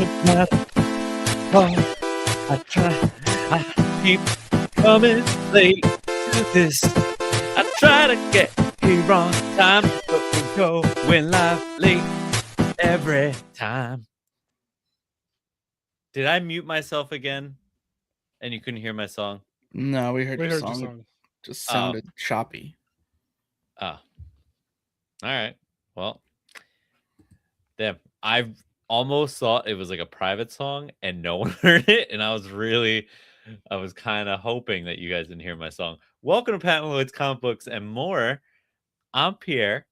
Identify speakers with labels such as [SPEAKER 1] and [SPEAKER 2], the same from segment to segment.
[SPEAKER 1] I try, I keep coming late to this. I try to get here on time, but we go when live late every time. Did I mute myself again? And you couldn't hear my song?
[SPEAKER 2] No, we heard your song. Just sounded choppy.
[SPEAKER 1] Oh. All right. Well, damn. I almost thought it was like a private song and no one heard it. And I was kind of hoping that you guys didn't hear my song. Welcome to Paneloids, Comic Books, and More. I'm Pierre,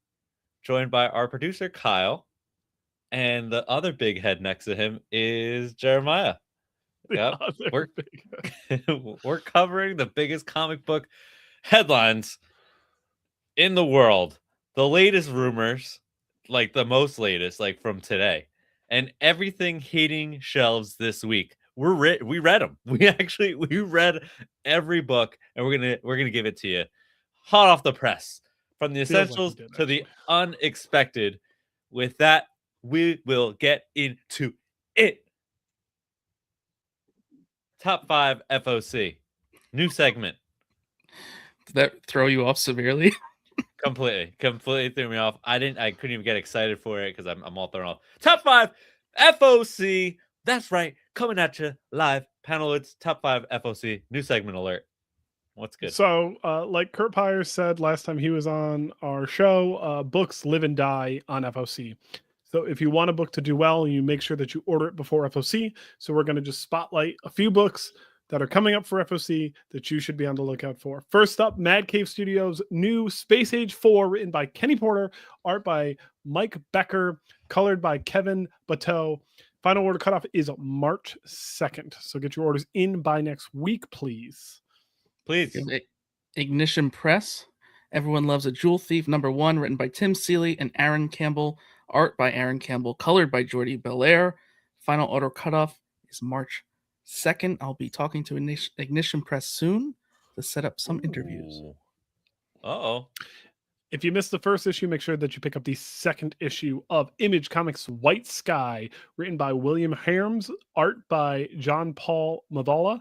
[SPEAKER 1] joined by our producer, Kyle. And the other big head next to him is Jeremiah. Yep. We're covering the biggest comic book headlines in the world. The latest rumors, like the most latest, like from today. And everything hitting shelves this week. We read them. We read every book, and we're gonna give it to you hot off the press, from the essentials to the unexpected. With that, we will get into it. Top 5 FOC. New segment.
[SPEAKER 2] Did that throw you off severely?
[SPEAKER 1] Completely threw me off. I couldn't even get excited for it because I'm all thrown off. Top 5 FOC. That's right. Coming at you live. Paneloids, top 5 FOC. New segment alert. What's good?
[SPEAKER 3] So, like Kurt Pyers said last time he was on our show, books live and die on FOC. So if you want a book to do well, you make sure that you order it before FOC. So we're going to just spotlight a few books that are coming up for FOC that you should be on the lookout for. First up, Mad Cave Studios' new Space Age 4, written by Kenny Porter, art by Mike Becker, colored by Kevin Bateau. Final order cutoff is March 2nd. So get your orders in by next week, please.
[SPEAKER 1] Please.
[SPEAKER 2] Ignition Press. Everyone Loves a Jewel Thief, #1, written by Tim Seeley and Aaron Campbell. Art by Aaron Campbell, colored by Jordi Belair. Final order cutoff is March 2nd. I'll be talking to Ignition Press soon to set up some interviews.
[SPEAKER 1] Uh-oh.
[SPEAKER 3] If you missed the first issue, make sure that you pick up the second issue of Image Comics White Sky, written by William Harms, art by John Paul Mavala.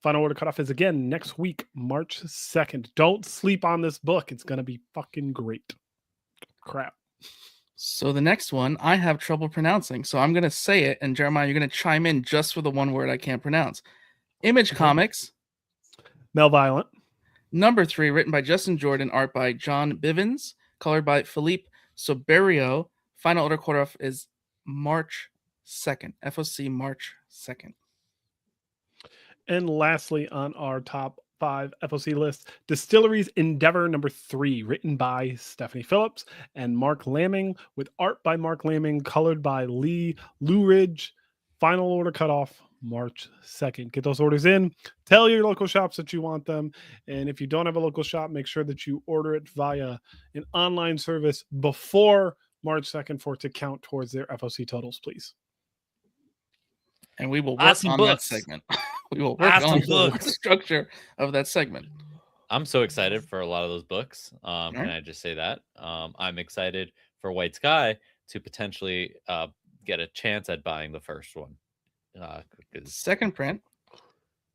[SPEAKER 3] Final order cutoff is again next week, March 2nd. Don't sleep on this book. It's going to be fucking great. Crap.
[SPEAKER 2] So the next one, I have trouble pronouncing. So I'm going to say it, and Jeremiah, you're going to chime in just for the one word I can't pronounce. Image Comics.
[SPEAKER 3] Malevolent.
[SPEAKER 2] #3, written by Justin Jordan, art by John Bivens, colored by Philippe Soberio. Final order cutoff is March 2nd. FOC March 2nd.
[SPEAKER 3] And lastly, on our top 5 FOC list, Distilleries Endeavor #3, written by Stephanie Phillips and Mark Lamming, with art by Mark Lamming, colored by Lee Luridge. Final order cutoff March 2nd. Get those orders in. Tell your local shops that you want them. And if you don't have a local shop, make sure that you order it via an online service before March 2nd for it to count towards their FOC totals, please.
[SPEAKER 2] And we will work on that segment. We will work on the structure of that segment.
[SPEAKER 1] I'm so excited for a lot of those books. Can I just say that? I'm excited for White Sky to potentially get a chance at buying the first one.
[SPEAKER 2] Second print.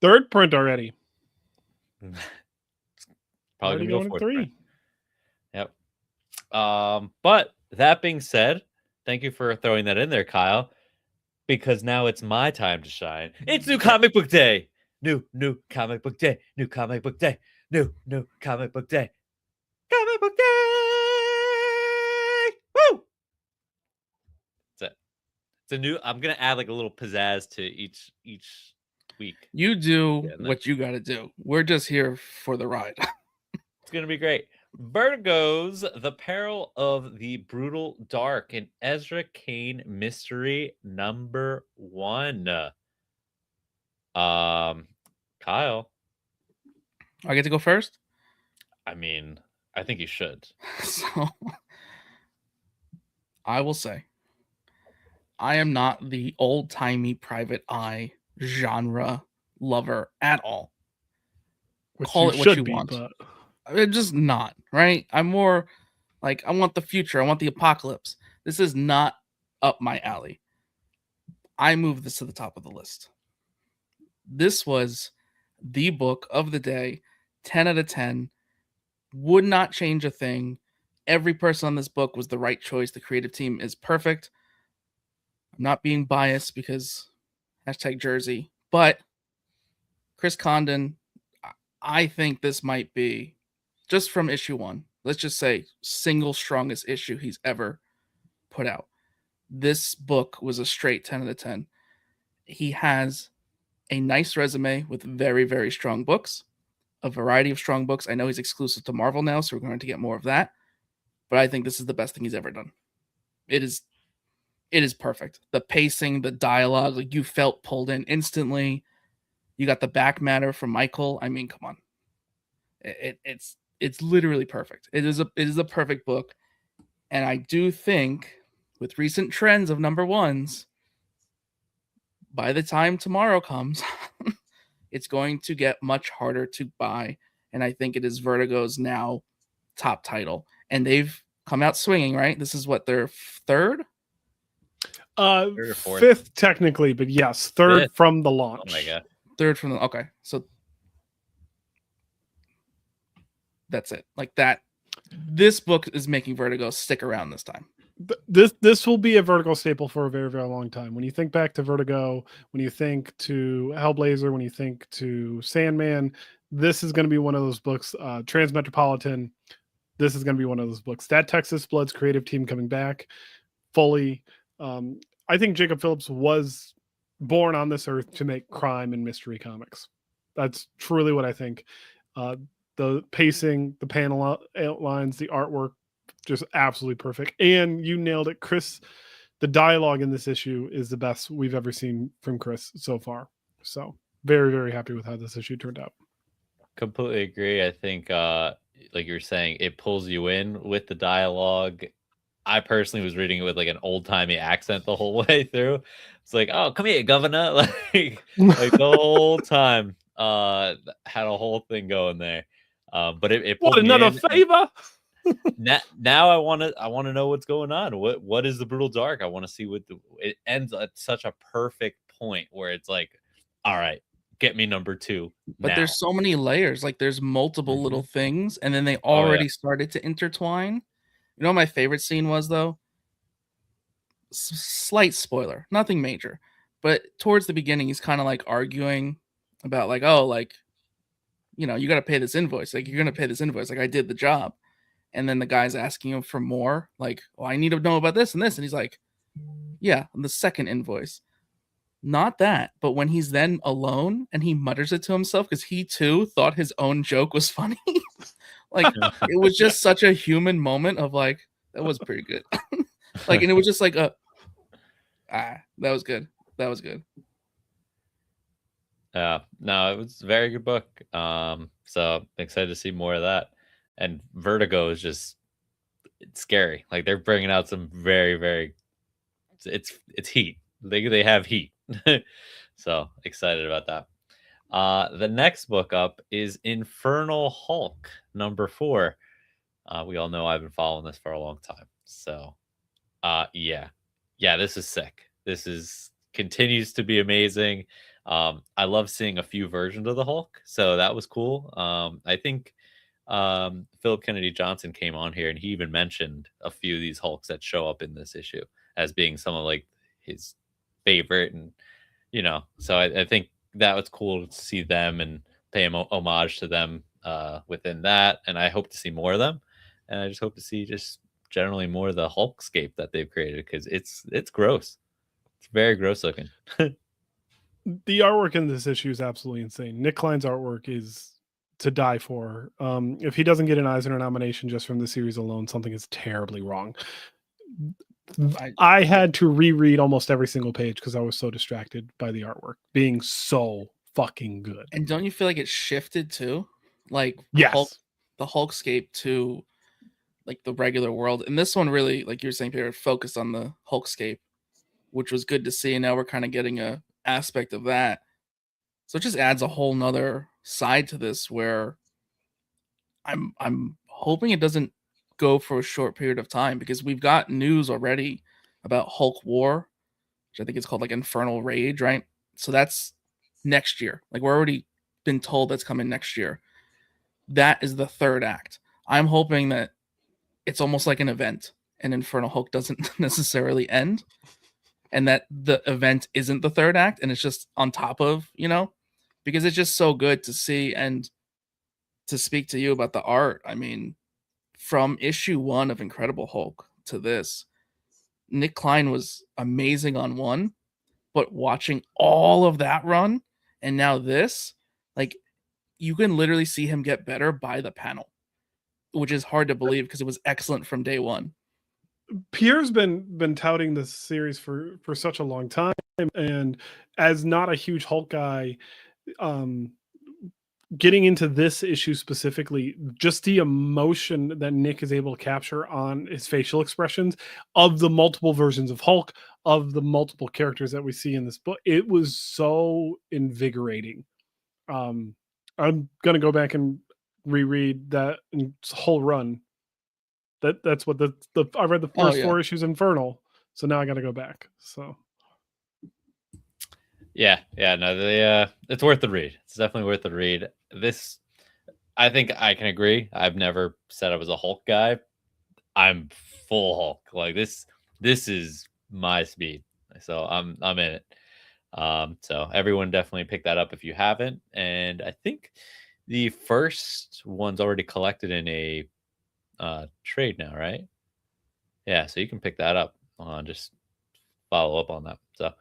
[SPEAKER 3] Third print already.
[SPEAKER 1] Probably going to go
[SPEAKER 3] 3.
[SPEAKER 1] Yep. But that being said, thank you for throwing that in there, Kyle. Because now it's my time to shine. It's New Comic Book Day. New Comic Book Day. New Comic Book Day. New Comic Book Day. Comic Book Day. Woo! That's it. It's a new. I'm gonna add like a little pizzazz to each week.
[SPEAKER 2] You do what you got to do. We're just here for the ride.
[SPEAKER 1] It's gonna be great. Vertigo's The Peril of the Brutal Dark, an Ezra Kane mystery #1. Kyle.
[SPEAKER 2] I get to go first?
[SPEAKER 1] I mean, I think you should.
[SPEAKER 2] So, I will say, I am not the old-timey Private Eye genre lover at all. Call it what you want. But... I'm just not, right? I'm more like, I want the future. I want the apocalypse. This is not up my alley. I move this to the top of the list. This was the book of the day, 10 out of 10. Would not change a thing. Every person on this book was the right choice. The creative team is perfect. I'm not being biased because #Jersey, but Chris Condon, I think this might be, just from issue 1, let's just say single strongest issue he's ever put out. This book was a straight 10 out of 10. He has a nice resume with very, very strong books, a variety of strong books. I know he's exclusive to Marvel now, so we're going to get more of that. But I think this is the best thing he's ever done. It is perfect. The pacing, the dialogue, like you felt pulled in instantly. You got the back matter from Michael. I mean, come on. It's literally perfect. It is a perfect book. And I do think with recent trends of number ones, by the time tomorrow comes, it's going to get much harder to buy. And I think it is Vertigo's now top title. And they've come out swinging, right? This is what, their third?
[SPEAKER 1] Third or fourth?
[SPEAKER 3] Fifth technically, but yes, third
[SPEAKER 1] Fifth.
[SPEAKER 3] from the launch.
[SPEAKER 1] Oh my god.
[SPEAKER 2] Third from the, okay. So that's it. Like that. This book is making Vertigo stick around this time.
[SPEAKER 3] This will be a Vertigo staple for a very, very long time. When you think back to Vertigo, when you think to Hellblazer, when you think to Sandman, this is going to be one of those books. Transmetropolitan, this is going to be one of those books. That Texas Bloods creative team coming back fully. I think Jacob Phillips was born on this earth to make crime and mystery comics. That's truly what I think. The pacing, the panel outlines, the artwork, just absolutely perfect. And you nailed it, Chris. The dialogue in this issue is the best we've ever seen from Chris so far. So very, very happy with how this issue turned out.
[SPEAKER 1] Completely agree. I think, like you're saying, it pulls you in with the dialogue. I personally was reading it with like an old-timey accent the whole way through. It's like, oh, come here, governor. like the whole time. Had a whole thing going there. But it pulled
[SPEAKER 3] What,
[SPEAKER 1] me
[SPEAKER 3] another
[SPEAKER 1] in.
[SPEAKER 3] favor?
[SPEAKER 1] Now I want to know what's going on. What is the Brutal Dark? I want to see it ends at such a perfect point where it's like, all right, get me number 2.
[SPEAKER 2] But
[SPEAKER 1] now.
[SPEAKER 2] there's so many layers. Like there's multiple little things, and then they already started to intertwine. You know what my favorite scene was, though? Slight spoiler, nothing major. But towards the beginning, he's kind of like arguing about like, oh, like, you know, you got to pay this invoice. Like, you're going to pay this invoice. Like, I did the job. And then the guy's asking him for more. Like, oh, I need to know about this and this. And he's like, yeah, the second invoice. Not that, but when he's then alone and he mutters it to himself because he too thought his own joke was funny. Like, it was just such a human moment of like, that was pretty good. Like, and it was just like that was good. That was good.
[SPEAKER 1] Yeah, no, it was a very good book. So excited to see more of that. And Vertigo is just, it's scary. Like they're bringing out some very, very, it's heat. They have heat. So excited about that. The next book up is Infernal Hulk number 4. We all know I've been following this for a long time. So yeah, this is sick. This continues to be amazing. I love seeing a few versions of the Hulk, so that was cool. I think Philip Kennedy Johnson came on here and he even mentioned a few of these Hulks that show up in this issue as being some of like his favorite, and you know, so I think that was cool to see them and pay homage to them within that, and I hope to see more of them, and I just hope to see just generally more of the Hulkscape that they've created, because it's gross. It's very gross looking.
[SPEAKER 3] The artwork in this issue is absolutely insane. Nick Klein's artwork is to die for. If he doesn't get an Eisner nomination just from the series alone, something is terribly wrong. I had to reread almost every single page because I was so distracted by the artwork being so fucking good.
[SPEAKER 2] And don't you feel like it shifted too? Like,
[SPEAKER 3] yes,
[SPEAKER 2] the Hulkscape to like the regular world. And this one really, like you were saying, Peter, focused on the Hulkscape, which was good to see. And now we're kind of getting a aspect of that. So it just adds a whole nother side to this where I'm hoping it doesn't go for a short period of time, because we've got news already about Hulk War which I think it's called like Infernal Rage, right? So that's next year. Like we're already been told that's coming next year. That is the third act. I'm hoping that it's almost like an event and Infernal Hulk doesn't necessarily end, and that the event isn't the third act and it's just on top of, because it's just so good to see. And to speak to you about the art, I mean, from issue 1 of Incredible Hulk to this, Nick Klein was amazing on 1, but watching all of that run and now this, like, you can literally see him get better by the panel, which is hard to believe because it was excellent from day 1.
[SPEAKER 3] Pierre's been touting this series for such a long time, and as not a huge Hulk guy, getting into this issue specifically, just the emotion that Nick is able to capture on his facial expressions of the multiple versions of Hulk, of the multiple characters that we see in this book, it was so invigorating. I'm gonna go back and reread that whole run. That's what I read the first 4 issues Infernal, so now I got to go back. So
[SPEAKER 1] yeah, no, it's worth the read. It's definitely worth the read. This, I think I can agree. I've never said I was a Hulk guy. I'm full Hulk. Like this is my speed. So I'm in it. So everyone definitely pick that up if you haven't. And I think the first one's already collected in a trade now, right? Yeah, so you can pick that up. Just follow up on that. So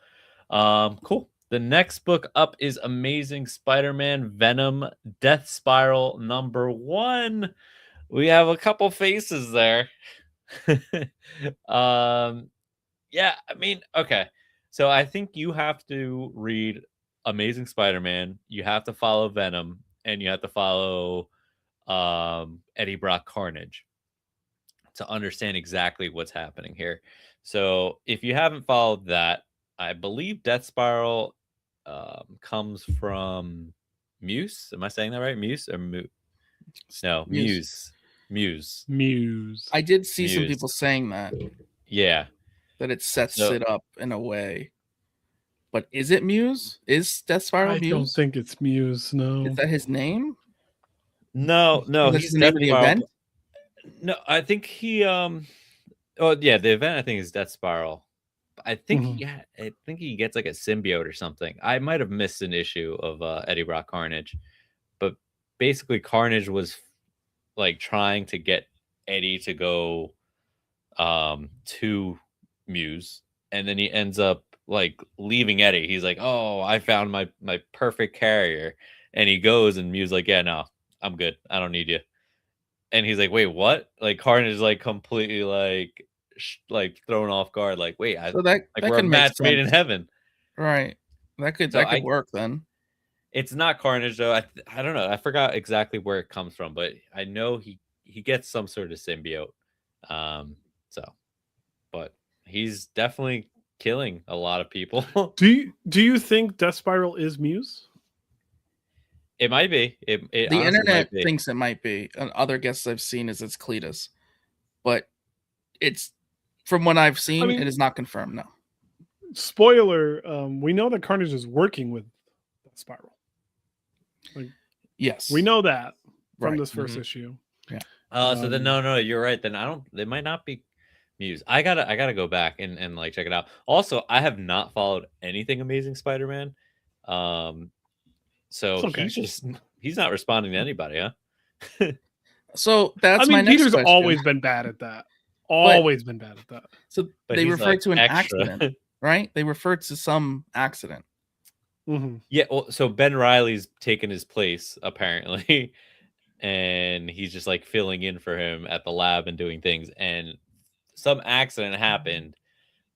[SPEAKER 1] cool. The next book up is Amazing Spider-Man Venom Death Spiral #1. We have a couple faces there. Yeah, I mean, okay. So I think you have to read Amazing Spider-Man, you have to follow Venom, and you have to follow Eddie Brock Carnage to understand exactly what's happening here. So if you haven't followed that, I believe Death Spiral comes from Muse. Am I saying that right? Muse or Muse? No, Muse.
[SPEAKER 2] I did see some
[SPEAKER 1] Muse.
[SPEAKER 2] people saying that.
[SPEAKER 1] Yeah.
[SPEAKER 2] That it sets it up in a way. But is it Muse? Is Death Spiral Muse?
[SPEAKER 3] I don't think it's Muse, no.
[SPEAKER 2] Is that his name?
[SPEAKER 1] No,
[SPEAKER 2] he's the name of the event?
[SPEAKER 1] No, I think he the event I think is Death Spiral. I think I think he gets like a symbiote or something. I might have missed an issue of Eddie Brock Carnage, but basically Carnage was like trying to get Eddie to go to Muse, and then he ends up like leaving Eddie. He's like, "Oh, I found my perfect carrier," and he goes, and Muse like, "Yeah, no, I'm good. I don't need you." And he's like, "Wait, what?" Like Carnage is like completely like thrown off guard. Like, wait,
[SPEAKER 2] so that
[SPEAKER 1] we're a match made in heaven,
[SPEAKER 2] right? That could work then.
[SPEAKER 1] It's not Carnage though. I don't know. I forgot exactly where it comes from, but I know he gets some sort of symbiote. But he's definitely killing a lot of people.
[SPEAKER 3] Do you think Death Spiral is Muse?
[SPEAKER 1] It might be.
[SPEAKER 2] The internet thinks it might be. And other guesses I've seen is it's Cletus, but it's from what I've seen, it is not confirmed. No.
[SPEAKER 3] Spoiler: we know that Carnage is working with Death Spiral. Like,
[SPEAKER 2] yes,
[SPEAKER 3] we know that from this first issue.
[SPEAKER 2] Yeah.
[SPEAKER 1] So then no, you're right. Then they might not be Muse. I gotta go back and like check it out. Also, I have not followed anything Amazing Spider-Man. So he's not responding to anybody, huh?
[SPEAKER 2] So that's my next
[SPEAKER 3] Peter's
[SPEAKER 2] question.
[SPEAKER 3] always been bad at that. Always been bad at that.
[SPEAKER 2] So they referred to an accident, right? They referred to some accident.
[SPEAKER 3] Mm-hmm.
[SPEAKER 1] Yeah. Well, so Ben Reilly's taken his place apparently, and he's just like filling in for him at the lab and doing things. And some accident happened,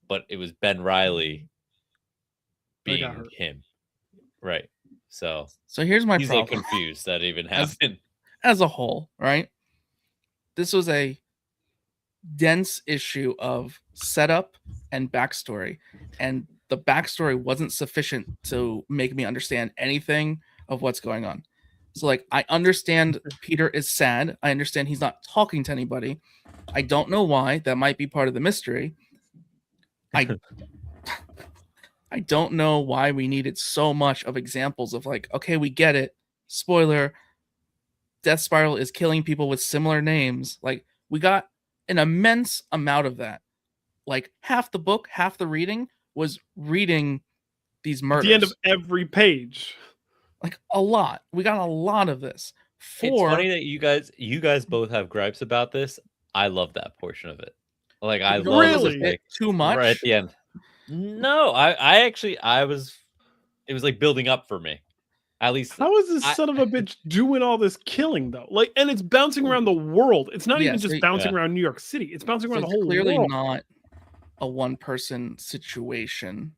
[SPEAKER 1] but it was Ben Reilly being him, right? So
[SPEAKER 2] here's my problem.
[SPEAKER 1] He's like confused that even happened.
[SPEAKER 2] As a whole, right? This was a dense issue of setup and backstory, and the backstory wasn't sufficient to make me understand anything of what's going on. So like, I understand Peter is sad. I understand he's not talking to anybody. I don't know why. That might be part of the mystery. I don't know why we needed so much of examples of like, okay, we get it. Spoiler, Death Spiral is killing people with similar names. Like, we got an immense amount of that. Like, half the book, half the reading was reading these
[SPEAKER 3] At
[SPEAKER 2] murders.
[SPEAKER 3] the end of every page.
[SPEAKER 2] Like, a lot. We got a lot of this.
[SPEAKER 1] It's funny that you guys both have gripes about this. I love that portion of it. Like, I love
[SPEAKER 3] Really?
[SPEAKER 1] this, like,
[SPEAKER 2] too much
[SPEAKER 1] right at the end. No, I was. It was like building up for me. At least,
[SPEAKER 3] how is this son of a bitch doing all this killing though? Like, and it's bouncing around the world. It's not even just bouncing around New York City. It's bouncing around the whole
[SPEAKER 2] clearly
[SPEAKER 3] world.
[SPEAKER 2] Not a one-person situation,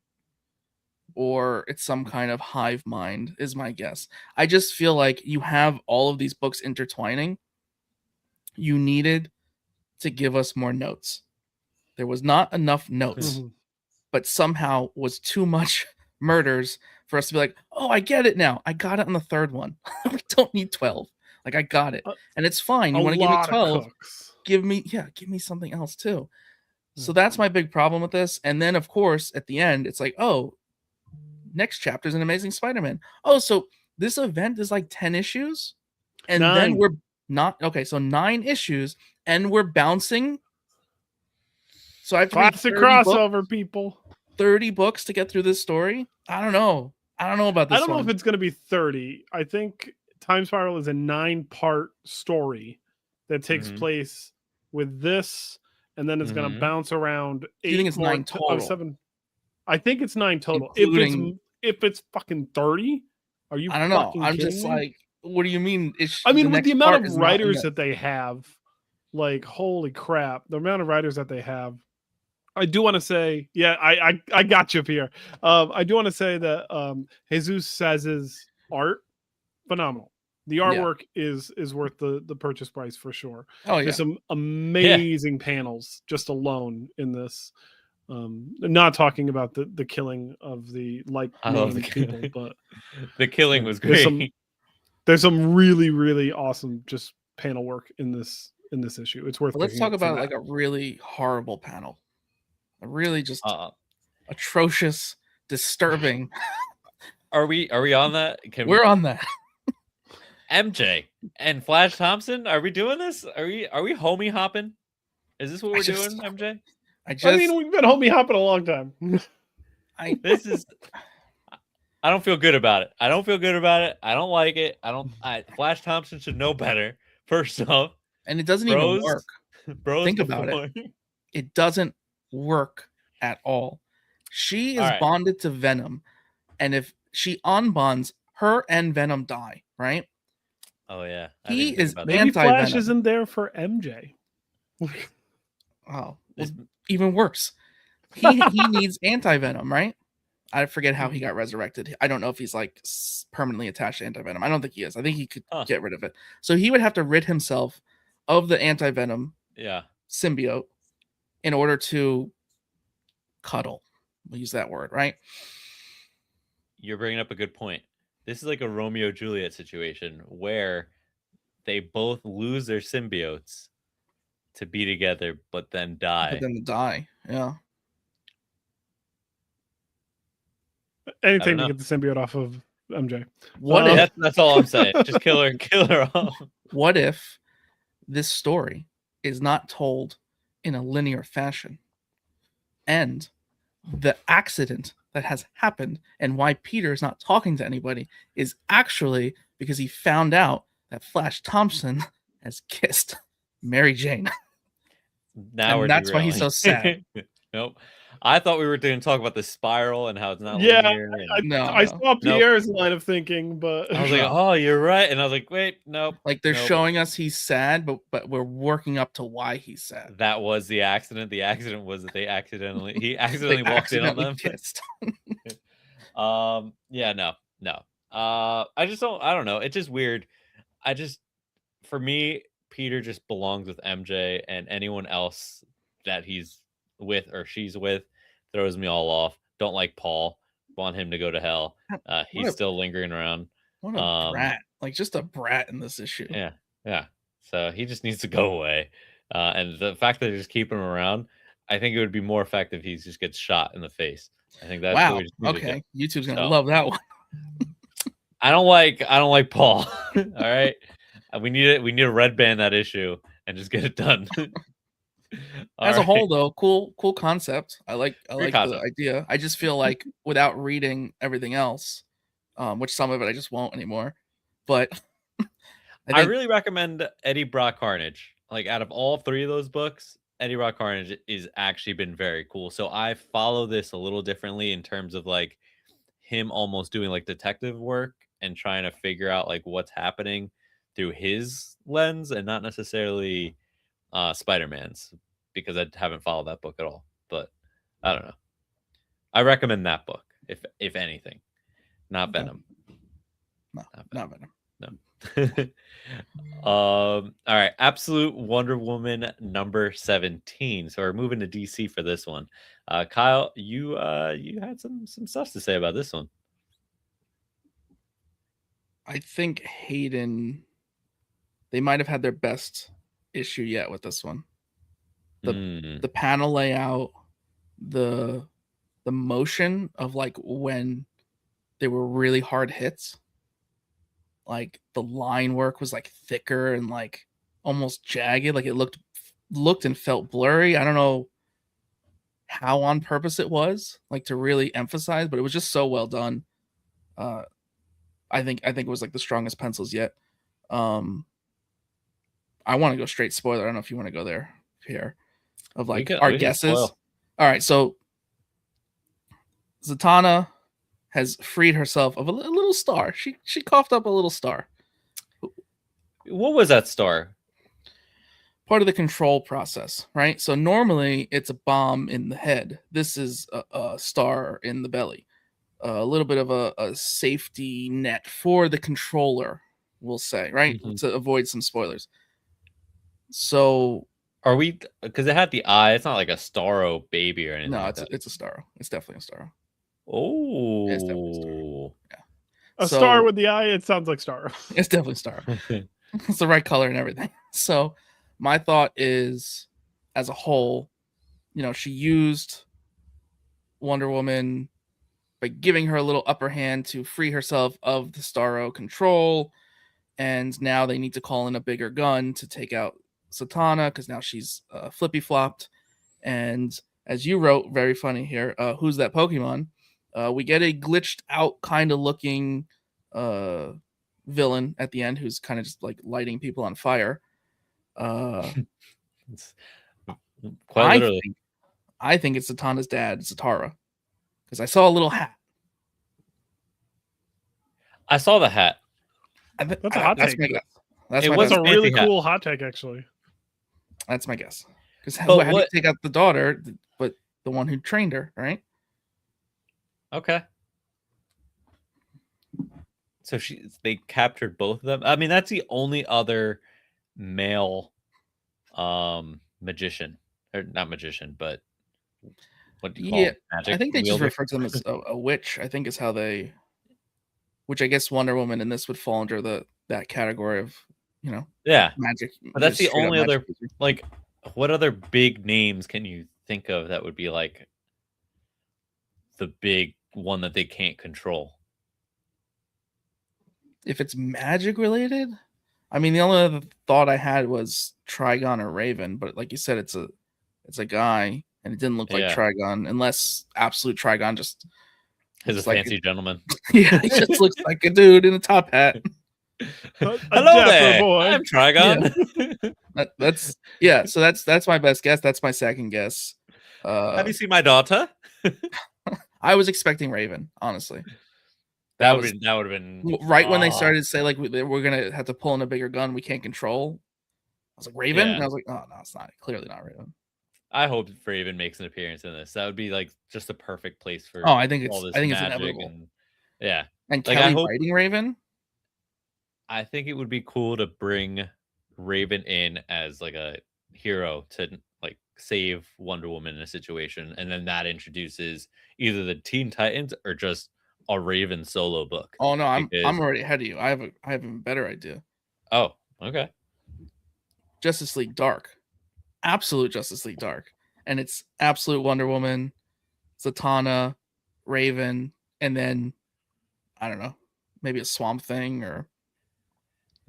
[SPEAKER 2] or it's some kind of hive mind, is my guess. I just feel like you have all of these books intertwining. You needed to give us more notes. There was not enough notes, but somehow was too much murders for us to be like, oh, I get it now. I got it on the third one. We don't need 12. Like, I got it. And it's fine. You want to give me 12? Give me something else too. So that's my big problem with this. And then, of course, at the end, it's like, oh, next chapter is an Amazing Spider-Man. Oh, so this event is like 10 issues? And 9. Then we're not... Okay, so 9 issues, and we're bouncing... So I have to
[SPEAKER 3] classic crossover, people.
[SPEAKER 2] 30 books to get through this story? I don't know about this.
[SPEAKER 3] I don't know if it's going to be 30. I think Time Spiral is a 9-part story that takes place with this, and then it's going to bounce around 8.
[SPEAKER 2] You think it's 9 total?
[SPEAKER 3] 7. I think it's 9 total.
[SPEAKER 2] Including...
[SPEAKER 3] If it's fucking 30, are you?
[SPEAKER 2] I don't know. I'm just like, what do you mean?
[SPEAKER 3] I mean, with the amount of writers that they have, like, holy crap, the amount of writers that they have. I do want to say, yeah, I got you, Pierre. I do want to say that Jesus Saz's art, phenomenal. The artwork is worth the purchase price for sure.
[SPEAKER 2] Oh yeah,
[SPEAKER 3] there's some amazing panels just alone in this. Not talking about the killing of the people, but
[SPEAKER 1] the killing was great.
[SPEAKER 3] There's some really, really awesome just panel work in this issue. It's worth.
[SPEAKER 2] Let's talk about like a really horrible panel. Really just atrocious, disturbing.
[SPEAKER 1] Are we on that?
[SPEAKER 2] We're on that.
[SPEAKER 1] MJ and Flash Thompson, are we doing this? Are we homie hopping? Is this what we're doing, MJ?
[SPEAKER 3] I mean, we've been homie hopping a long time.
[SPEAKER 1] I don't feel good about it. I don't like it. Flash Thompson should know better, first off.
[SPEAKER 2] And it doesn't even work. Think about it. It doesn't work at all. She is bonded to Venom, and if she unbonds, her and Venom die, right?
[SPEAKER 1] Oh yeah.
[SPEAKER 2] He is
[SPEAKER 3] maybe Flash isn't there for MJ.
[SPEAKER 2] Oh, even worse. He needs anti-venom, right? I forget how he got resurrected. I don't know if he's like permanently attached to anti-venom. I don't think he is. I think he could get rid of it. So he would have to rid himself of the anti-venom symbiote in order to cuddle. We'll use that word, right?
[SPEAKER 1] You're bringing up a good point. This is like a Romeo Juliet situation where they both lose their symbiotes to be together, but then die.
[SPEAKER 2] Yeah.
[SPEAKER 3] Anything to get the symbiote off of MJ.
[SPEAKER 2] What if?
[SPEAKER 1] That's all I'm saying. Just kill her off.
[SPEAKER 2] What if this story is not told in a linear fashion, and the accident that has happened and why Peter is not talking to anybody is actually because he found out that Flash Thompson has kissed Mary Jane.
[SPEAKER 1] Now
[SPEAKER 2] that's why he's so sad.
[SPEAKER 1] Nope. I thought we were going to talk about the spiral and how it's not
[SPEAKER 3] linear.
[SPEAKER 2] No,
[SPEAKER 3] I saw Pierre's line of thinking, but
[SPEAKER 1] I was like, oh, you're right. And I was like, wait, nope.
[SPEAKER 2] Like they're showing us he's sad, but we're working up to why he's sad.
[SPEAKER 1] That was the accident. The accident was that he accidentally walked in on them.
[SPEAKER 2] Kissed.
[SPEAKER 1] No. I don't know. It's just weird. For me, Peter just belongs with MJ, and anyone else that he's with or she's with throws me all off. Don't like Paul. Want him to go to hell. He's still lingering around.
[SPEAKER 2] What a brat. Like just a brat in this issue.
[SPEAKER 1] Yeah. So he just needs to go away. And the fact that they just keep him around, I think it would be more effective if he just gets shot in the face. I think that's what
[SPEAKER 2] Wow.
[SPEAKER 1] we just need to
[SPEAKER 2] Okay.
[SPEAKER 1] do.
[SPEAKER 2] YouTube's gonna
[SPEAKER 1] So,
[SPEAKER 2] love that one.
[SPEAKER 1] I don't like Paul. All right. We need to red band that issue and just get it done.
[SPEAKER 2] As
[SPEAKER 1] All
[SPEAKER 2] a whole,
[SPEAKER 1] right.
[SPEAKER 2] though, cool concept. I like the
[SPEAKER 1] concept.
[SPEAKER 2] idea. I just feel like without reading everything else, which some of it I just won't anymore. But I
[SPEAKER 1] I
[SPEAKER 2] think
[SPEAKER 1] really recommend Eddie Brock Carnage. Like out of all three of those books, Eddie Brock Carnage is actually been very cool. So I follow this a little differently in terms of like him almost doing like detective work and trying to figure out like what's happening through his lens and not necessarily Spider-Man's, because I haven't followed that book at all. But I don't know. I recommend that book if anything. Not
[SPEAKER 2] Okay.
[SPEAKER 1] Venom.
[SPEAKER 2] no, not Venom.
[SPEAKER 1] No. All right, Absolute Wonder Woman number 17. So we're moving to DC for this one. Kyle, you had some stuff to say about this one.
[SPEAKER 2] I think Hayden, they might have had their best issue yet with this one. The panel layout, the motion of like when they were really hard hits, like the line work was like thicker and like almost jagged, like it looked and felt blurry. I don't know how on purpose it was, like to really emphasize, but it was just so well done. I think it was like the strongest pencils yet. I want to go straight spoiler. I don't know if you want to go there here of like our guesses. All right, so Zatanna has freed herself of a little star. She coughed up a little star.
[SPEAKER 1] What was that star?
[SPEAKER 2] Part of the control process, right? So normally it's a bomb in the head. This is a star in the belly. A little bit of a safety net for the controller, we'll say, right?
[SPEAKER 1] Mm-hmm.
[SPEAKER 2] To avoid some spoilers. So
[SPEAKER 1] are we, because it had the eye, it's not like a Starro baby or anything.
[SPEAKER 2] No,
[SPEAKER 1] like
[SPEAKER 2] it's a Starro. It's definitely a Starro.
[SPEAKER 1] Oh,
[SPEAKER 2] it's definitely a Starro. Yeah.
[SPEAKER 3] A star with the eye, it sounds like Starro.
[SPEAKER 2] It's definitely Starro. It's the right color and everything. So my thought is, as a whole, she used Wonder Woman by giving her a little upper hand to free herself of the Starro control, and now they need to call in a bigger gun to take out Zatanna because now she's flippy flopped. And as you wrote, very funny here, who's that Pokemon? We get a glitched out kind of looking villain at the end who's kind of just like lighting people on fire.
[SPEAKER 1] Quite literally.
[SPEAKER 2] I think it's Zatanna's dad, Zatara, because I saw a little hat.
[SPEAKER 1] I saw the hat.
[SPEAKER 3] That's a hot take.
[SPEAKER 2] My guess.
[SPEAKER 3] It was a really cool hot take, actually.
[SPEAKER 2] That's my guess. Because how do you take out the daughter, but the one who trained her, right?
[SPEAKER 1] Okay. So they captured both of them. I mean, that's the only other male magician, or not magician, but what do you call them? Magic
[SPEAKER 2] I think they
[SPEAKER 1] wielder?
[SPEAKER 2] just refer to them as a witch. I think is how they, which I guess Wonder Woman in this would fall under that category of magic.
[SPEAKER 1] But that's the only other like. What other big names can you think of that would be like the big one that they can't control?
[SPEAKER 2] If it's magic related, I mean, the only other thought I had was Trigon or Raven, but like you said, it's a guy, and it didn't look like Trigon, unless Absolute Trigon just
[SPEAKER 1] is a fancy gentleman.
[SPEAKER 2] Yeah, he just looks like a dude in a top hat.
[SPEAKER 1] Hello there, boy. I'm Trigon.
[SPEAKER 2] Yeah. So that's my best guess. That's my second guess.
[SPEAKER 1] Have you seen my daughter?
[SPEAKER 2] I was expecting Raven, honestly.
[SPEAKER 1] That would have been
[SPEAKER 2] right when they started to say like we're gonna have to pull in a bigger gun we can't control. I was like Raven, and I was like, oh no, it's not. Clearly not Raven.
[SPEAKER 1] I hope Raven makes an appearance in this. That would be like just a perfect place for.
[SPEAKER 2] I think it's inevitable. And
[SPEAKER 1] like,
[SPEAKER 2] Kelly writing Raven.
[SPEAKER 1] I think it would be cool to bring Raven in as like a hero to like save Wonder Woman in a situation, and then that introduces either the Teen Titans or just a Raven solo book.
[SPEAKER 2] Oh no, I'm already ahead of you. I have a better idea.
[SPEAKER 1] Oh, okay.
[SPEAKER 2] Justice League Dark. Absolute Justice League Dark. And it's Absolute Wonder Woman, Zatanna, Raven, and then I don't know, maybe a Swamp Thing or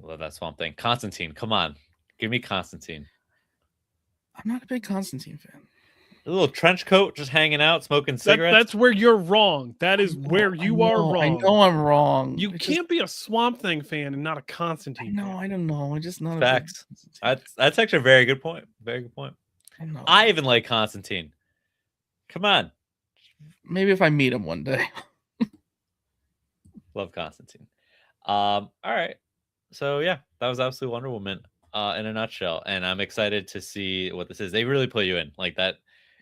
[SPEAKER 1] Love that Swamp Thing. Constantine, come on. Give me Constantine.
[SPEAKER 2] I'm not a big Constantine fan.
[SPEAKER 1] A little trench coat, just hanging out, smoking cigarettes.
[SPEAKER 3] That's where you're wrong. That is where you are wrong.
[SPEAKER 2] I know I'm wrong.
[SPEAKER 3] You can't be a Swamp Thing fan and not a Constantine fan.
[SPEAKER 2] I don't know. I just not
[SPEAKER 1] Facts. That's actually a very good point. Very good point. I even like Constantine. Come on.
[SPEAKER 2] Maybe if I meet him one day.
[SPEAKER 1] Love Constantine. All right. So yeah, that was absolutely Wonder Woman in a nutshell, and I'm excited to see what this is. They really put you in like that.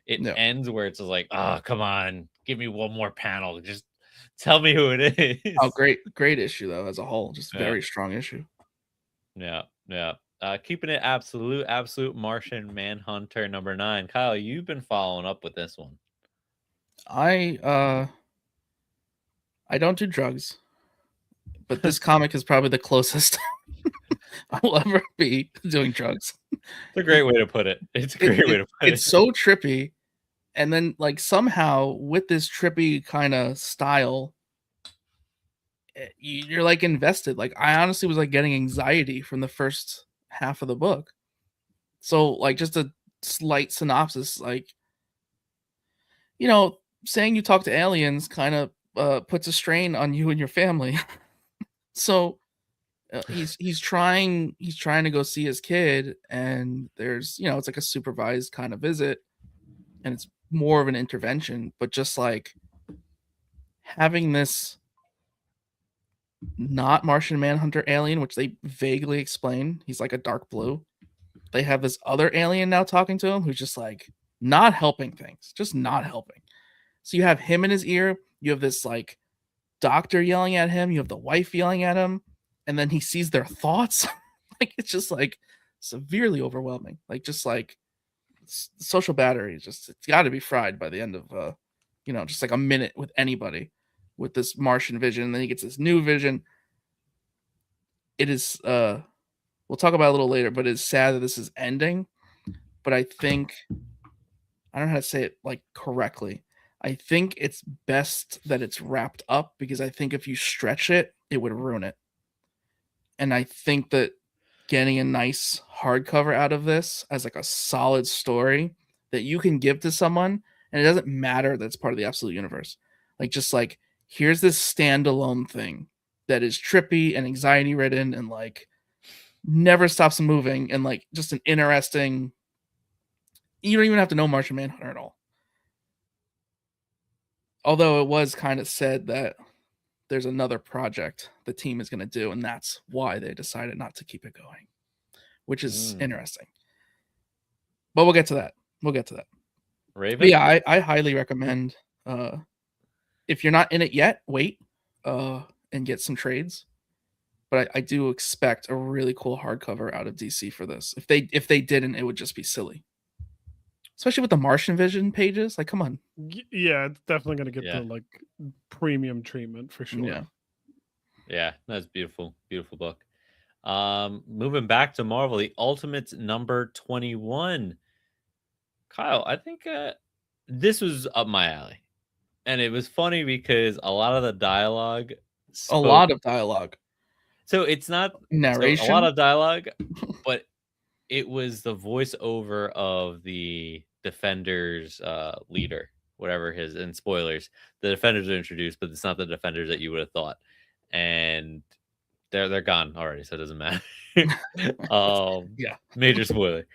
[SPEAKER 1] It ends where it's just like, oh, come on, give me one more panel. Just tell me who it is.
[SPEAKER 2] Oh, great issue though as a whole. Just very strong issue.
[SPEAKER 1] Yeah. Keeping it absolute Martian Manhunter number 9. Kyle, you've been following up with this one.
[SPEAKER 2] I don't do drugs, but this comic is probably the closest I will ever be doing drugs.
[SPEAKER 1] It's a great way to put it. It's a great way to put it.
[SPEAKER 2] It's so trippy. And then like somehow with this trippy kind of style, you're like invested. Like I honestly was like getting anxiety from the first half of the book. So like just a slight synopsis, like, you know, saying you talk to aliens kind of puts a strain on you and your family. So he's trying to go see his kid, and there's, you know, it's like a supervised kind of visit, and it's more of an intervention, but just like having this not Martian Manhunter alien, which they vaguely explain, he's like a dark blue. They have this other alien now talking to him who's just like not helping things, just not helping. So you have him in his ear, you have this like doctor yelling at him, you have the wife yelling at him, and then he sees their thoughts. Like it's just like severely overwhelming. Like just like social battery, it's got to be fried by the end of you know, just like a minute with anybody with this Martian vision. And then he gets this new vision. It is we'll talk about it a little later, but it's sad that this is ending. But I think I don't know how to say it like correctly. I think it's best that it's wrapped up, because I think if you stretch it, it would ruin it. And I think that getting a nice hardcover out of this as like a solid story that you can give to someone, and it doesn't matter that it's part of the Absolute Universe. Like just like, here's this standalone thing that is trippy and anxiety ridden and like never stops moving, and like just an interesting, you don't even have to know Martian Manhunter at all. Although it was kind of said that there's another project the team is going to do, and that's why they decided not to keep it going, which is interesting. But we'll get to that.
[SPEAKER 1] Raven?
[SPEAKER 2] But yeah, I highly recommend, if you're not in it yet, wait and get some trades. But I do expect a really cool hardcover out of DC for this. If they didn't, it would just be silly. Especially with the Martian Vision pages. Like, come on.
[SPEAKER 3] Yeah, it's definitely going to get the like premium treatment for sure.
[SPEAKER 1] Yeah, that's beautiful. Beautiful book. Moving back to Marvel, the Ultimates number 21. Kyle, I think this was up my alley. And it was funny because a lot of the dialogue.
[SPEAKER 2] A lot of dialogue.
[SPEAKER 1] So it's not
[SPEAKER 2] narration.
[SPEAKER 1] So a lot of dialogue, but it was the voiceover of the Defenders leader, whatever his, and spoilers, the Defenders are introduced, but it's not the Defenders that you would have thought. And they're gone already, so it doesn't matter.
[SPEAKER 2] Yeah.
[SPEAKER 1] Major spoiler.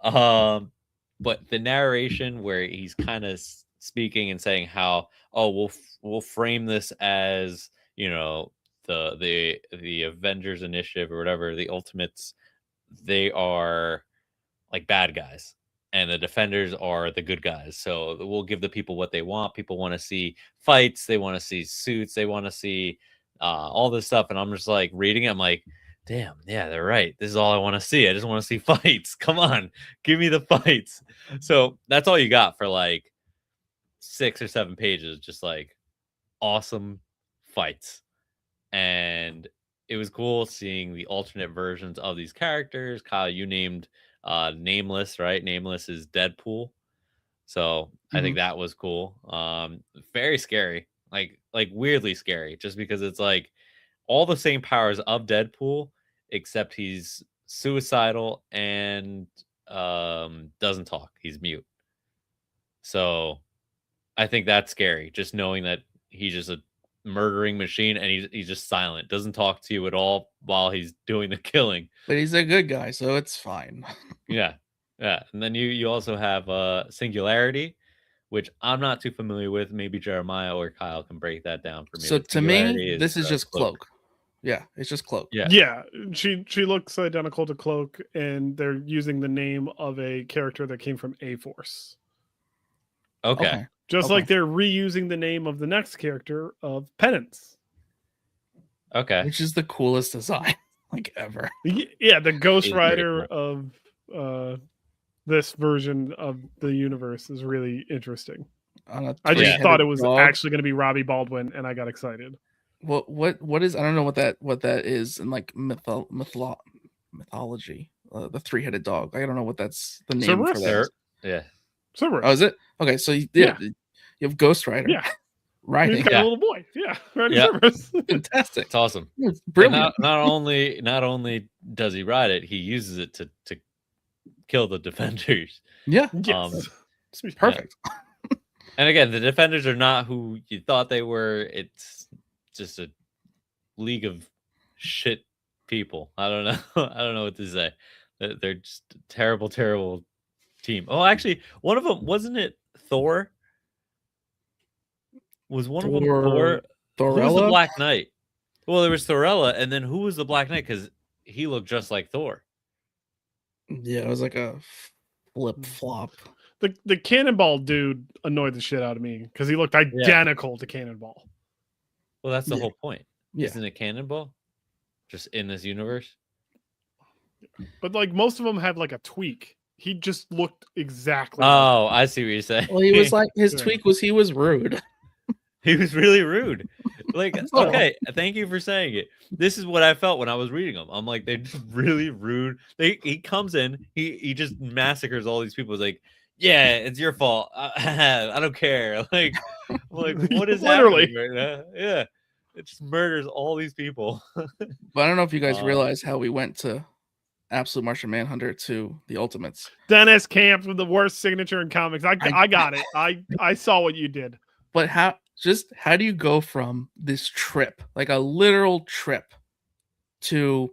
[SPEAKER 1] But the narration where he's kind of speaking and saying how, oh, we'll frame this as, you know, the Avengers initiative or whatever, the Ultimates, they are like bad guys and the Defenders are the good guys. So we'll give the people what they want. People want to see fights, they want to see suits, they want to see all this stuff. And I'm just like reading it, I'm like, damn, yeah, they're right. This is all I want to see. I just want to see fights. Come on, give me the fights. So that's all you got for like 6 or 7 pages, just like awesome fights. And it was cool seeing the alternate versions of these characters. Kyle, you named Nameless, right? Nameless is Deadpool. So I think that was cool. Very scary, like weirdly scary, just because it's like all the same powers of Deadpool, except he's suicidal and doesn't talk. He's mute. So I think that's scary, just knowing that he's just a murdering machine and he's just silent, doesn't talk to you at all while he's doing the killing.
[SPEAKER 2] But he's a good guy, so it's fine.
[SPEAKER 1] Yeah. Yeah. And then you also have Singularity, which I'm not too familiar with. Maybe Jeremiah or Kyle can break that down for me.
[SPEAKER 2] So
[SPEAKER 1] But
[SPEAKER 2] to me,
[SPEAKER 1] Singularity
[SPEAKER 2] this is just Cloak. Yeah, it's just Cloak.
[SPEAKER 1] Yeah.
[SPEAKER 3] Yeah, she looks identical to Cloak, and they're using the name of a character that came from A-Force.
[SPEAKER 1] Okay.
[SPEAKER 3] Just like they're reusing the name of the next character of Penance.
[SPEAKER 1] Okay.
[SPEAKER 2] Which is the coolest design like ever.
[SPEAKER 3] Yeah, the Ghost
[SPEAKER 1] It's very
[SPEAKER 3] Rider of this version of the universe is really interesting. I just thought it was actually going to be Robbie Baldwin, and I got excited.
[SPEAKER 2] What is, I don't know what that is in like mythology. The three-headed dog. I don't know what that's the name for that.
[SPEAKER 1] Yeah.
[SPEAKER 3] Cerberus.
[SPEAKER 2] Oh, is it? Okay, so you have Ghost Rider.
[SPEAKER 3] Yeah.
[SPEAKER 2] Riding.
[SPEAKER 3] He's got a little boy. Yeah. Riding Cerberus.
[SPEAKER 2] Fantastic.
[SPEAKER 1] It's awesome.
[SPEAKER 2] It's brilliant.
[SPEAKER 1] Not only does he ride it, he uses it to kill the defenders.
[SPEAKER 2] Yeah.
[SPEAKER 3] Yes.
[SPEAKER 2] Perfect.
[SPEAKER 1] Yeah. And again, the defenders are not who you thought they were. It's just a league of shit people. I don't know. I don't know what to say. They're just a terrible, terrible team. Oh, actually, one of them, wasn't it Thor? Was one of them Thor? Who was the Black Knight? Well, there was Thorella, and then who was the Black Knight? Because he looked just like Thor.
[SPEAKER 2] Yeah, it was like a flip flop.
[SPEAKER 3] The Cannonball dude annoyed the shit out of me because he looked identical to Cannonball.
[SPEAKER 1] Well, that's the whole point.
[SPEAKER 2] Yeah.
[SPEAKER 1] Isn't it Cannonball? Just in this universe?
[SPEAKER 3] But like most of them had like a tweak. He just looked exactly.
[SPEAKER 1] Oh, I see what you're saying.
[SPEAKER 2] Well, he was like, his tweak was he was rude.
[SPEAKER 1] He was really rude. Like, okay, thank you for saying it. This is what I felt when I was reading them. I'm like, they're just really rude. He comes in, he just massacres all these people. He's like, yeah, it's your fault. I don't care. Like what is happening right now? Yeah, it just murders all these people.
[SPEAKER 2] But I don't know if you guys realize how we went to Absolute Martian Manhunter to the Ultimates.
[SPEAKER 3] Dennis Camp with the worst signature in comics. I got it. I saw what you did.
[SPEAKER 2] But how do you go from this trip, like a literal trip, to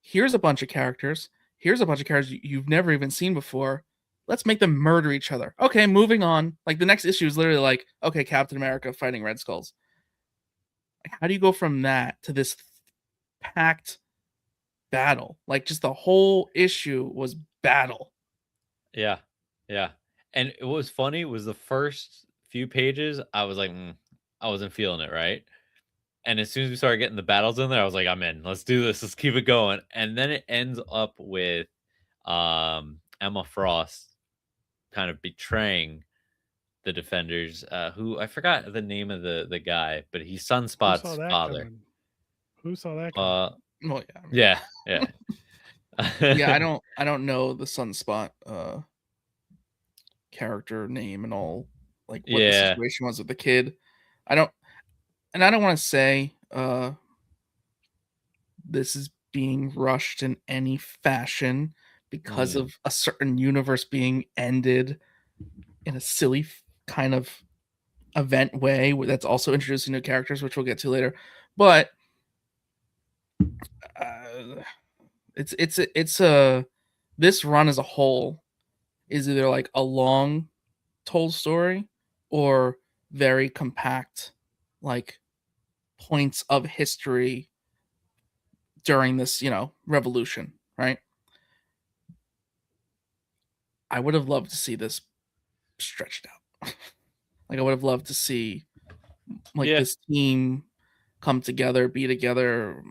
[SPEAKER 2] here's a bunch of characters you've never even seen before. Let's make them murder each other. Okay, moving on. Like the next issue is literally like, okay, Captain America fighting Red Skulls. Like, how do you go from that to this packed battle? Like just the whole issue was battle.
[SPEAKER 1] Yeah. And it was funny was the first few pages, I was like, I wasn't feeling it, right? And as soon as we started getting the battles in there, I was like, I'm in. Let's do this. Let's keep it going. And then it ends up with Emma Frost kind of betraying the defenders, who I forgot the name of the guy, but he's Sunspot's father.
[SPEAKER 3] Who saw that?
[SPEAKER 2] Well,
[SPEAKER 1] yeah.
[SPEAKER 2] Yeah, I don't know the Sunspot character name and all, like what the situation was with the kid. I don't want to say this is being rushed in any fashion because of a certain universe being ended in a silly kind of event way that's also introducing new characters, which we'll get to later. But it's this run as a whole is either like a long told story or very compact, like points of history during this, revolution, right? I would have loved to see this stretched out. Like I would have loved to see this team come together, be together.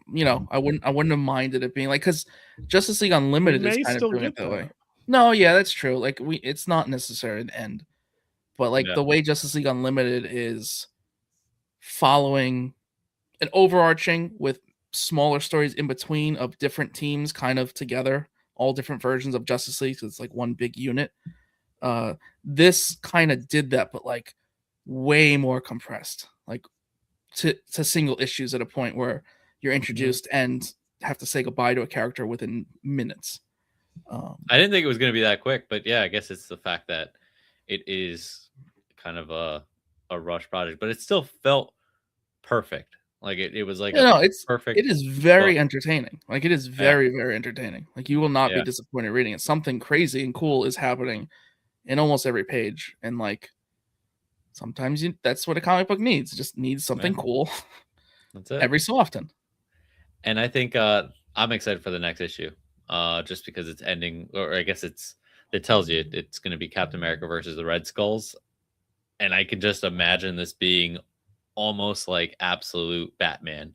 [SPEAKER 2] I wouldn't have minded it being like, because Justice League Unlimited is kind of doing it that way. No, yeah, that's true. Like it's not necessarily an end, but like the way Justice League Unlimited is following an overarching with smaller stories in between of different teams kind of together, all different versions of Justice League. So it's like one big unit. This kind of did that, but like way more compressed, like to single issues at a point where you're introduced and have to say goodbye to a character within minutes.
[SPEAKER 1] I didn't think it was going to be that quick, but yeah, I guess it's the fact that it is kind of a rush project, but it still felt perfect. Like it was like perfect.
[SPEAKER 2] It is very entertaining. Like it is very, very entertaining. Like you will not be disappointed reading it. Something crazy and cool is happening in almost every page. And like sometimes that's what a comic book needs. It just needs something cool.
[SPEAKER 1] That's it.
[SPEAKER 2] Every so often.
[SPEAKER 1] And I think I'm excited for the next issue. Just because it's ending, or I guess it tells you it's going to be Captain America versus the Red Skulls. And I can just imagine this being almost like absolute Batman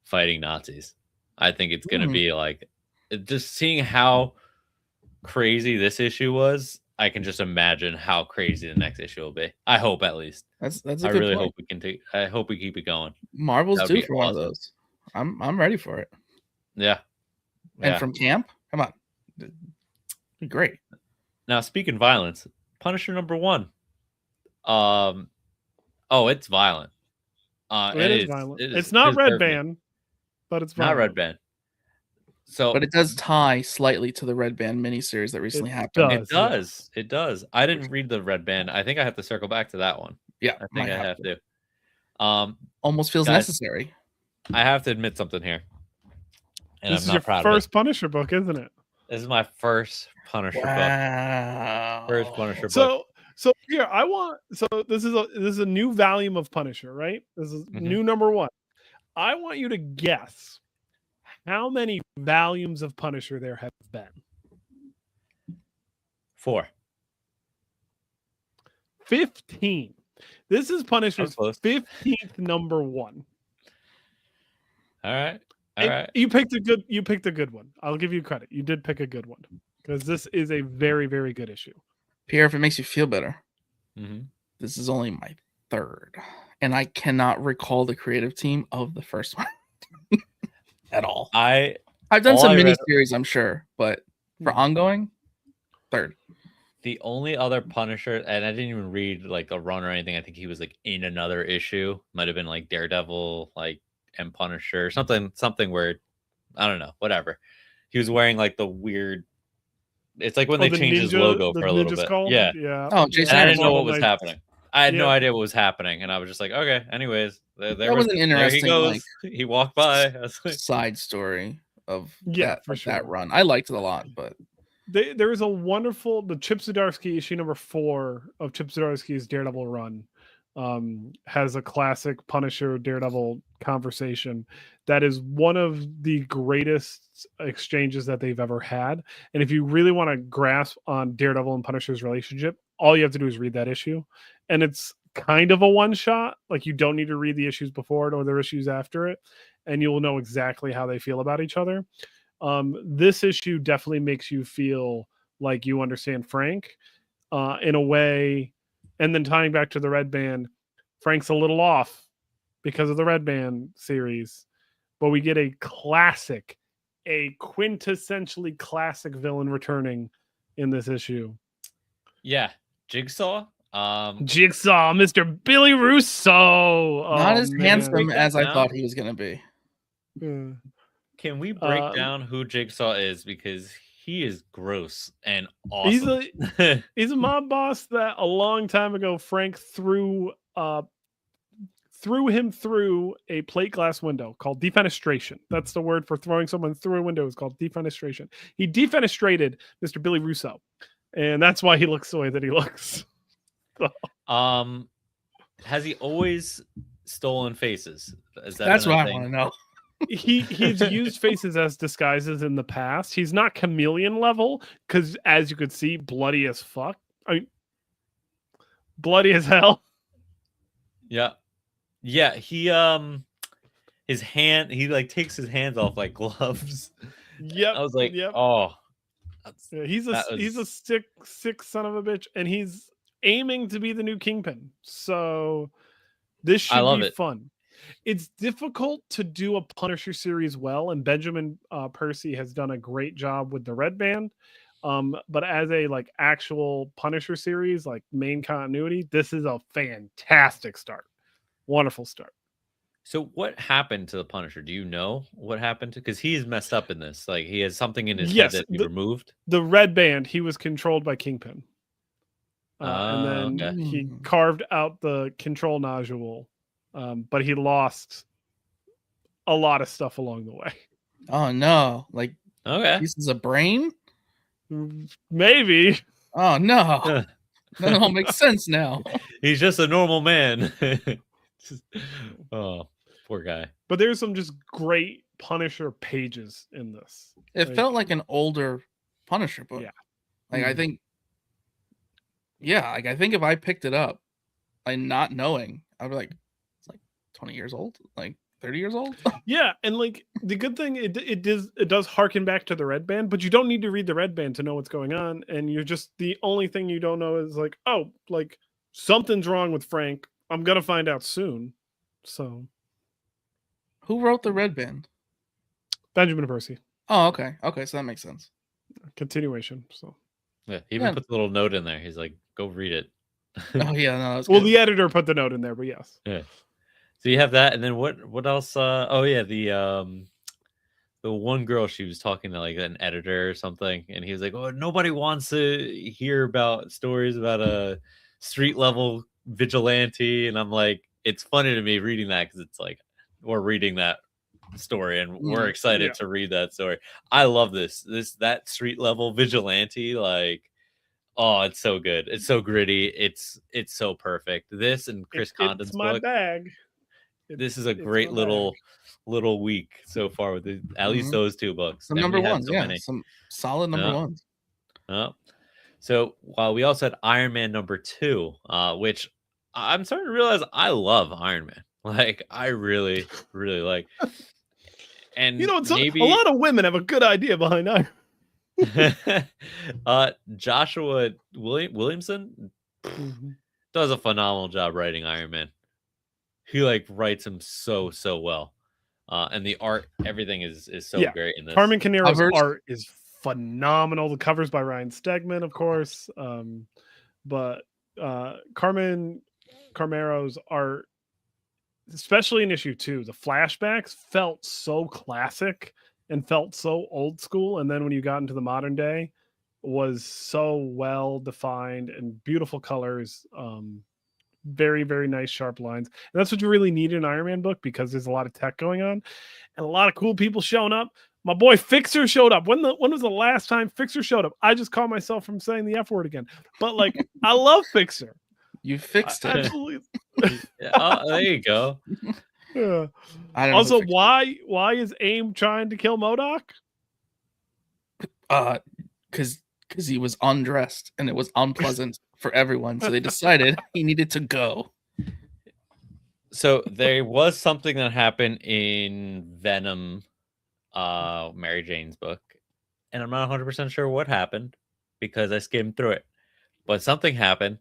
[SPEAKER 1] fighting Nazis. I think it's going to be like, just seeing how crazy this issue was, I can just imagine how crazy the next issue will be. I hope, at least.
[SPEAKER 2] That's a
[SPEAKER 1] I
[SPEAKER 2] good
[SPEAKER 1] really
[SPEAKER 2] point.
[SPEAKER 1] hope we can I hope we keep it going.
[SPEAKER 2] Marvel's due for one of those. I'm ready for it.
[SPEAKER 1] Yeah.
[SPEAKER 2] And from camp, come on, great.
[SPEAKER 1] Now, speaking violence, Punisher #1. It's violent.
[SPEAKER 3] It is violent. It's not Red Band, but it's violent.
[SPEAKER 1] Not Red Band. So,
[SPEAKER 2] but it does tie slightly to the Red Band miniseries that recently happened.
[SPEAKER 1] It does. It does. I didn't read the Red Band. I think I have to circle back to that one.
[SPEAKER 2] Yeah,
[SPEAKER 1] I think I have to.
[SPEAKER 2] Almost feels necessary.
[SPEAKER 1] I have to admit something here. And
[SPEAKER 3] this is your first Punisher book, isn't it?
[SPEAKER 1] This is my first Punisher book. First Punisher book.
[SPEAKER 3] So here this is a new volume of Punisher, right? This is new #1. I want you to guess how many volumes of Punisher there have been.
[SPEAKER 1] 4.
[SPEAKER 3] 15. This is Punisher's 15th #1.
[SPEAKER 1] All right. All right.
[SPEAKER 3] You picked a good one. I'll give you credit. You did pick a good one because this is a very, very good issue.
[SPEAKER 2] Pierre, if it makes you feel better, this is only my 3rd, and I cannot recall the creative team of the first one at all. I've done some miniseries, I'm sure, but for ongoing, 3rd.
[SPEAKER 1] The only other Punisher, and I didn't even read like a run or anything. I think he was like in another issue. Might have been like Daredevil, like and Punisher, something weird. I don't know. Whatever. He was wearing like the weird. It's like when they changed his logo for a little bit. Skull?
[SPEAKER 3] Yeah.
[SPEAKER 2] Oh, Jason.
[SPEAKER 1] I didn't know what was happening. I had no idea what was happening, and I was just like, okay. Anyways,
[SPEAKER 2] that was an interesting.
[SPEAKER 1] There he goes. He walked by. I was like,
[SPEAKER 2] side story of that run. I liked it a lot, but
[SPEAKER 3] there is a wonderful Chip Zdarsky issue #4 of Chip Zdarsky's Daredevil run. Has a classic Punisher Daredevil conversation that is one of the greatest exchanges that they've ever had. And if you really want to grasp on Daredevil and Punisher's relationship, all you have to do is read that issue. And it's kind of a one shot. Like you don't need to read the issues before it or their issues after it. And you'll know exactly how they feel about each other. This issue definitely makes you feel like you understand Frank in a way. And then tying back to the Red Band, Frank's a little off because of the Red Band series, but we get a quintessentially classic villain returning in this issue.
[SPEAKER 1] Yeah, Jigsaw.
[SPEAKER 3] Jigsaw, Mr. Billy Russo.
[SPEAKER 2] Not as handsome as I thought he was going to be.
[SPEAKER 1] Can we break down who Jigsaw is? Because he is gross and awesome.
[SPEAKER 3] He's a mob boss that a long time ago Frank threw him through a plate glass window called defenestration. That's the word for throwing someone through a window. Is called defenestration. He defenestrated Mr. Billy Russo, and that's why he looks the way that he looks.
[SPEAKER 1] Has he always stolen faces?
[SPEAKER 2] That's what I want to know.
[SPEAKER 3] He's used faces as disguises in the past. He's not chameleon level because, as you could see, bloody as fuck. I mean, bloody as hell.
[SPEAKER 1] Yeah. He his hand. He like takes his hands off like gloves.
[SPEAKER 3] Yep.
[SPEAKER 1] I was like,
[SPEAKER 3] yep.
[SPEAKER 1] Oh,
[SPEAKER 3] he's a sick son of a bitch, and he's aiming to be the new Kingpin. So this should be fun. It's difficult to do a Punisher series well, and Benjamin Percy has done a great job with the Red Band. But as a like actual Punisher series, like main continuity, this is a fantastic start. Wonderful start.
[SPEAKER 1] So what happened to the Punisher? Do you know what happened to? Because he's messed up in this. Like he has something in his head that he removed.
[SPEAKER 3] The red band, he was controlled by Kingpin. And then
[SPEAKER 1] Okay.
[SPEAKER 3] he carved out the control nodule, but he lost a lot of stuff along the way.
[SPEAKER 2] Oh no! Like
[SPEAKER 1] Okay.
[SPEAKER 2] pieces of brain?
[SPEAKER 3] Maybe.
[SPEAKER 2] Oh no! That all makes sense now.
[SPEAKER 1] He's just a normal man. Oh, poor guy.
[SPEAKER 3] But there's some just great Punisher pages in this.
[SPEAKER 2] It felt like an older Punisher book.
[SPEAKER 3] Yeah.
[SPEAKER 2] Like I think. Yeah, like I think if I picked it up, like not knowing, I'd be like, it's like 20 years old, like 30 years old.
[SPEAKER 3] Yeah, and like the good thing, it does harken back to the red band, but you don't need to read the red band to know what's going on, and you're just the only thing you don't know is like, oh, like something's wrong with Frank. I'm gonna find out soon. So,
[SPEAKER 2] who wrote the red band?
[SPEAKER 3] Benjamin Percy.
[SPEAKER 2] Oh, okay, so that makes sense.
[SPEAKER 3] Continuation. So.
[SPEAKER 1] Yeah, he even put the little note in there. He's like, "Go read it."
[SPEAKER 2] Oh yeah, no.
[SPEAKER 3] Well, the editor put the note in there, but yes.
[SPEAKER 1] Yeah. So you have that, and then what else? Oh yeah, the one girl, she was talking to like an editor or something, and he was like, "Oh, nobody wants to hear about stories about a street level vigilante," and I'm like, it's funny to me reading that because it's like we're reading that story and we're excited to read that story. I love that street level vigilante, like, oh, it's so good, it's so gritty, it's so perfect. This and Chris Condon's
[SPEAKER 3] my
[SPEAKER 1] book,
[SPEAKER 3] bag.
[SPEAKER 1] This is a great little week so far with at least those two books.
[SPEAKER 2] Some number ones, some solid number ones.
[SPEAKER 1] So while we also had Iron Man number 2, which I'm starting to realize I love Iron Man. Like I really, really like. And
[SPEAKER 3] you know,
[SPEAKER 1] maybe
[SPEAKER 3] a lot of women have a good idea behind Iron.
[SPEAKER 1] Joshua Williamson does a phenomenal job writing Iron Man. He like writes him so well, and the art, everything is so great in this.
[SPEAKER 3] Carmen Carnero's art is phenomenal. The covers by Ryan Stegman, of course, but Carmen Carnero's art, especially in issue 2, the flashbacks felt so classic and felt so old school, and then when you got into the modern day, was so well defined and beautiful colors. Very, very nice, sharp lines. And that's what you really need in an Iron Man book, because there's a lot of tech going on and a lot of cool people showing up. My boy Fixer showed up. When was the last time Fixer showed up? I just caught myself from saying the F word again. But like, I love Fixer.
[SPEAKER 2] You fixed it.
[SPEAKER 3] Absolutely.
[SPEAKER 1] There you go.
[SPEAKER 3] Yeah. Also, why is AIM trying to kill MODOK?
[SPEAKER 2] Because he was undressed and it was unpleasant for everyone, so they decided he needed to go.
[SPEAKER 1] So there was something that happened in Venom, Mary Jane's book, and I'm not 100% sure what happened because I skimmed through it, but something happened,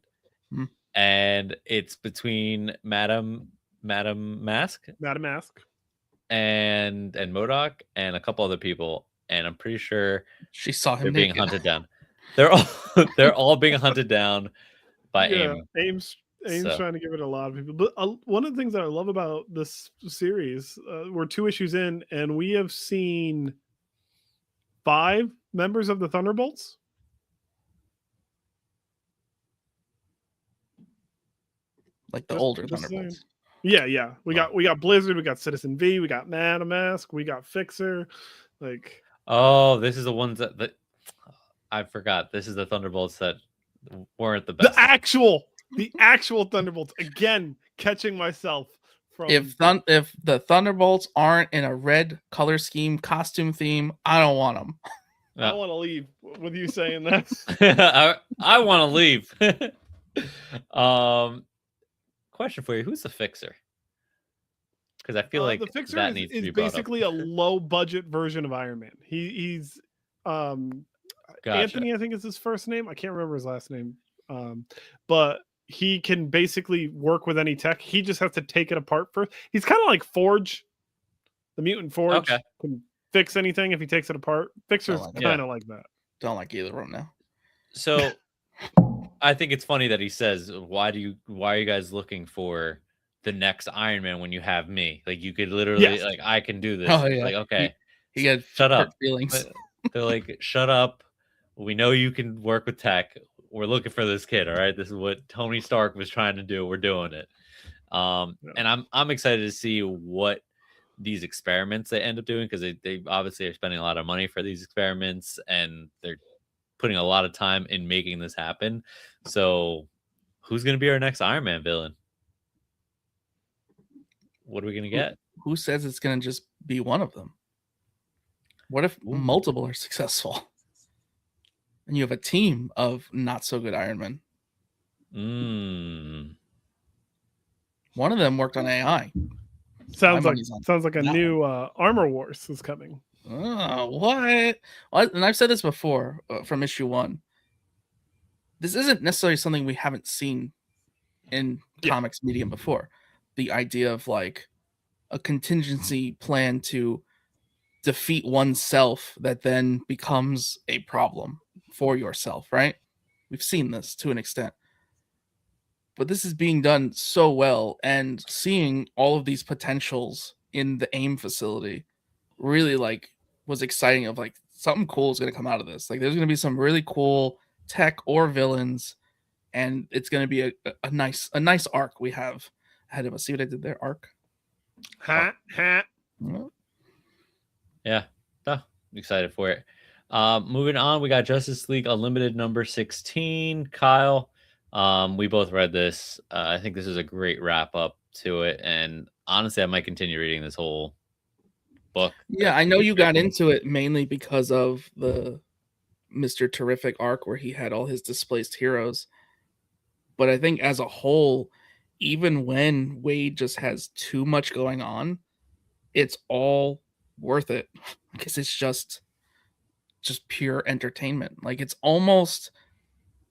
[SPEAKER 1] and it's between Madam Mask, and MODOK and a couple other people, and I'm pretty sure
[SPEAKER 2] she saw him
[SPEAKER 1] being hunted down. They're all being hunted down by AIM.
[SPEAKER 3] AIM's trying to give it a lot of people. But one of the things that I love about this series, we're 2 issues in, and we have seen 5 members of the Thunderbolts.
[SPEAKER 2] Like the older Thunderbolts.
[SPEAKER 3] Yeah. We got Blizzard, we got Citizen V, we got Madam Mask, we got Fixer. Like,
[SPEAKER 1] oh, this is the ones that I forgot. This is the Thunderbolts that weren't the best.
[SPEAKER 3] The actual Thunderbolts. Again, catching myself from.
[SPEAKER 2] If the Thunderbolts aren't in a red color scheme, costume theme, I don't want them.
[SPEAKER 3] I want to leave with you saying that.
[SPEAKER 1] I want to leave. Question for you: who's the Fixer? Because I feel like
[SPEAKER 3] the Fixer
[SPEAKER 1] that needs to be
[SPEAKER 3] basically a low budget version of Iron Man. He's
[SPEAKER 1] Gotcha.
[SPEAKER 3] Anthony, I think is his first name. I can't remember his last name. But he can basically work with any tech. He just has to take it apart first. He's kind of like Forge, the mutant Forge.
[SPEAKER 1] Okay.
[SPEAKER 3] Can fix anything if he takes it apart. Fixer's kind of like that.
[SPEAKER 2] don't like either of them now.
[SPEAKER 1] So I think it's funny that he says, why are you guys looking for the next Iron Man when you have me? Like, you could literally,
[SPEAKER 3] Yes.
[SPEAKER 1] like, I can do this.
[SPEAKER 2] Oh
[SPEAKER 1] It's
[SPEAKER 2] yeah,
[SPEAKER 1] like, okay,
[SPEAKER 2] he had
[SPEAKER 1] shut
[SPEAKER 2] hurt
[SPEAKER 1] up.
[SPEAKER 2] feelings.
[SPEAKER 1] They're like, shut up. We know you can work with tech. We're looking for this kid. All right. This is what Tony Stark was trying to do. We're doing it. And I'm excited to see what these experiments they end up doing, because they obviously are spending a lot of money for these experiments, and they're putting a lot of time in making this happen. So who's going to be our next Iron Man villain? What are we going to get?
[SPEAKER 2] Who says it's going to just be one of them? What if multiple are successful? And you have a team of not so good Iron Men. One of them worked on AI.
[SPEAKER 3] Sounds like a new Armor Wars is coming.
[SPEAKER 2] What? And I've said this before from issue 1. This isn't necessarily something we haven't seen in comics medium before. The idea of like a contingency plan to defeat oneself that then becomes a problem for yourself, right? We've seen this to an extent. But this is being done so well, and seeing all of these potentials in the AIM facility really like was exciting. Of like, something cool is going to come out of this. Like, there's going to be some really cool tech or villains, and it's going to be a nice arc we have ahead of us. See what I did there? Arc.
[SPEAKER 1] Yeah, excited for it. Moving on, we got Justice League Unlimited number 16. Kyle, we both read this. I think this is a great wrap up to it, and honestly, I might continue reading this whole book.
[SPEAKER 2] Yeah, I know you got into it mainly because of the Mr. Terrific arc where he had all his displaced heroes. But I think as a whole, even when Wade just has too much going on, it's all worth it, because it's just pure entertainment. Like, it's almost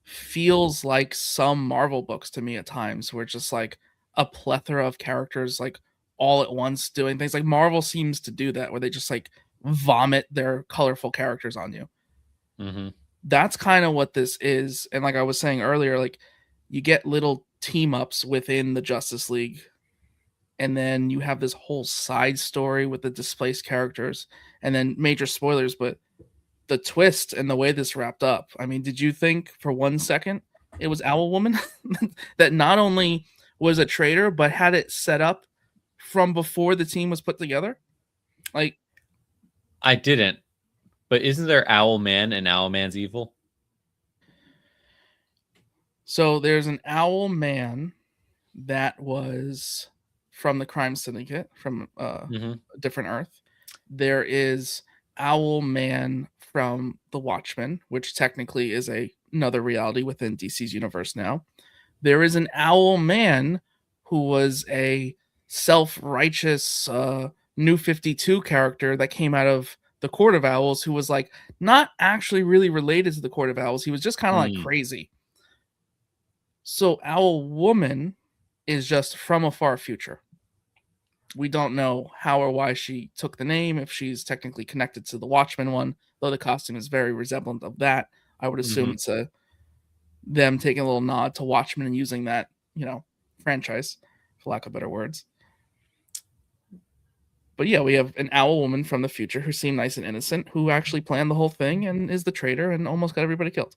[SPEAKER 2] feels like some Marvel books to me at times, where it's just like a plethora of characters like all at once doing things. Like, Marvel seems to do that, where they just like vomit their colorful characters on you. That's kind of what this is. And like I was saying earlier, like, you get little team ups within the Justice League, and then you have this whole side story with the displaced characters, and then major spoilers, but the twist and the way this wrapped up. I mean, did you think for 1 second it was Owl Woman that not only was a traitor, but had it set up from before the team was put together? Like,
[SPEAKER 1] I didn't, but isn't there Owl Man and Owl Man's evil?
[SPEAKER 2] So there's an Owl Man that was from the crime syndicate, from a different Earth. There is Owl Man from the Watchmen, which technically is another reality within DC's universe now. There is an Owl Man who was a self-righteous New 52 character that came out of the Court of Owls, who was like not actually really related to the Court of Owls. He was just kind of like crazy. So Owl Woman is just from a far future. We don't know how or why she took the name, if she's technically connected to the Watchmen one, though the costume is very resemblant of that. I would assume it's them taking a little nod to Watchmen and using that, franchise, for lack of better words. But yeah, we have an Owl Woman from the future who seemed nice and innocent, who actually planned the whole thing and is the traitor and almost got everybody killed.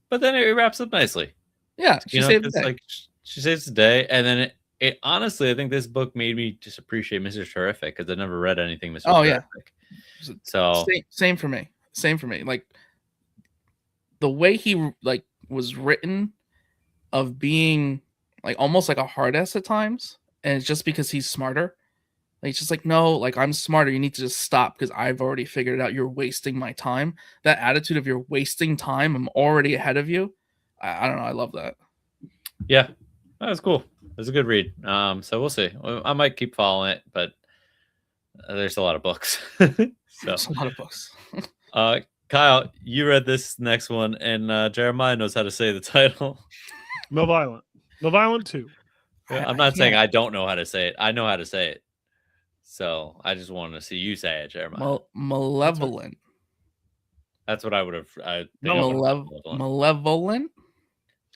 [SPEAKER 1] But then it wraps up nicely.
[SPEAKER 2] Yeah, she saved the day.
[SPEAKER 1] Like, she saves the day, and then it honestly, I think this book made me just appreciate Mr. Terrific, because I never read anything Mr. Terrific.
[SPEAKER 2] Yeah.
[SPEAKER 1] So
[SPEAKER 2] same for me. Like, the way he like was written, of being like almost like a hard ass at times, and it's just because he's smarter. Like, it's just like, no, like, I'm smarter. You need to just stop, because I've already figured it out. You're wasting my time. That attitude of you're wasting time. I'm already ahead of you. I don't know. I love that.
[SPEAKER 1] Yeah, that was cool. It was a good read. So we'll see. I might keep following it, but there's a lot of books.
[SPEAKER 2] There's a lot of books.
[SPEAKER 1] Kyle, you read this next one, and Jeremiah knows how to say the title.
[SPEAKER 3] Malevolent 2.
[SPEAKER 1] Yeah, I'm not saying I don't know how to say it. I know how to say it. So I just wanted to see you say it, Jeremiah.
[SPEAKER 2] Malevolent.
[SPEAKER 1] That's what I would have. I think I
[SPEAKER 3] Malevolent.
[SPEAKER 1] would've done Malevolent.
[SPEAKER 2] Malevolent.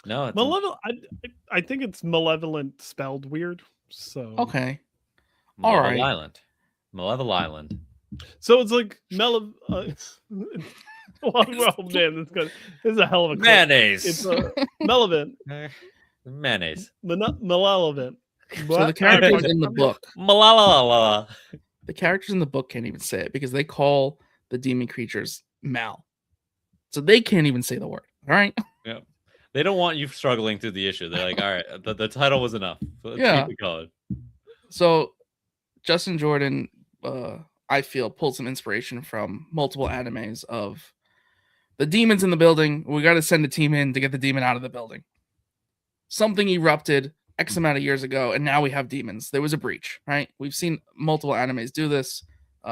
[SPEAKER 1] No, it's
[SPEAKER 3] Malevolent. I think it's malevolent spelled weird. So
[SPEAKER 2] Okay. All right.
[SPEAKER 1] Malevolent. Malevolent.
[SPEAKER 3] So it's like oh man, this is a hell of a quote.
[SPEAKER 1] Mayonnaise.
[SPEAKER 3] It's malevolent.
[SPEAKER 1] Mayonnaise.
[SPEAKER 3] Malevolent.
[SPEAKER 2] So the characters in the book,
[SPEAKER 1] Malalala.
[SPEAKER 2] the characters in the book can't even say it because they call the demon creatures Mal. So they can't even say the word. All right.
[SPEAKER 1] Yeah. They don't want you struggling through the issue. They're like, all right, the title was enough. Let's
[SPEAKER 2] Yeah.
[SPEAKER 1] keep it going.
[SPEAKER 2] So Justin Jordan, I feel, pulled some inspiration from multiple animes of the demons in the building. We got to send a team in to get the demon out of the building. Something erupted X amount of years ago, and now we have demons. There was a breach, right? We've seen multiple animes do this.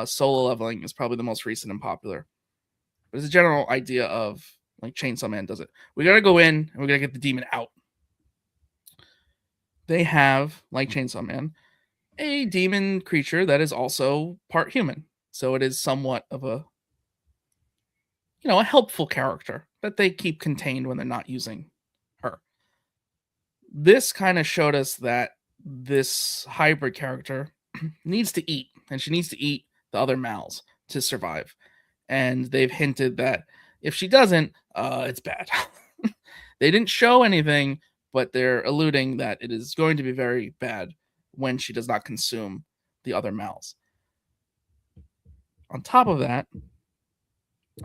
[SPEAKER 2] Solo leveling is probably the most recent and popular. But it's a general idea of like Chainsaw Man does it. We got to go in and we got to get the demon out. They have, like Chainsaw Man, a demon creature that is also part human. So it is somewhat of a, a helpful character that they keep contained when they're not using her. This kind of showed us that this hybrid character needs to eat, and she needs to eat the other Mals to survive. And they've hinted that if she doesn't, it's bad. They didn't show anything, but they're alluding that it is going to be very bad when she does not consume the other Mals. On top of that,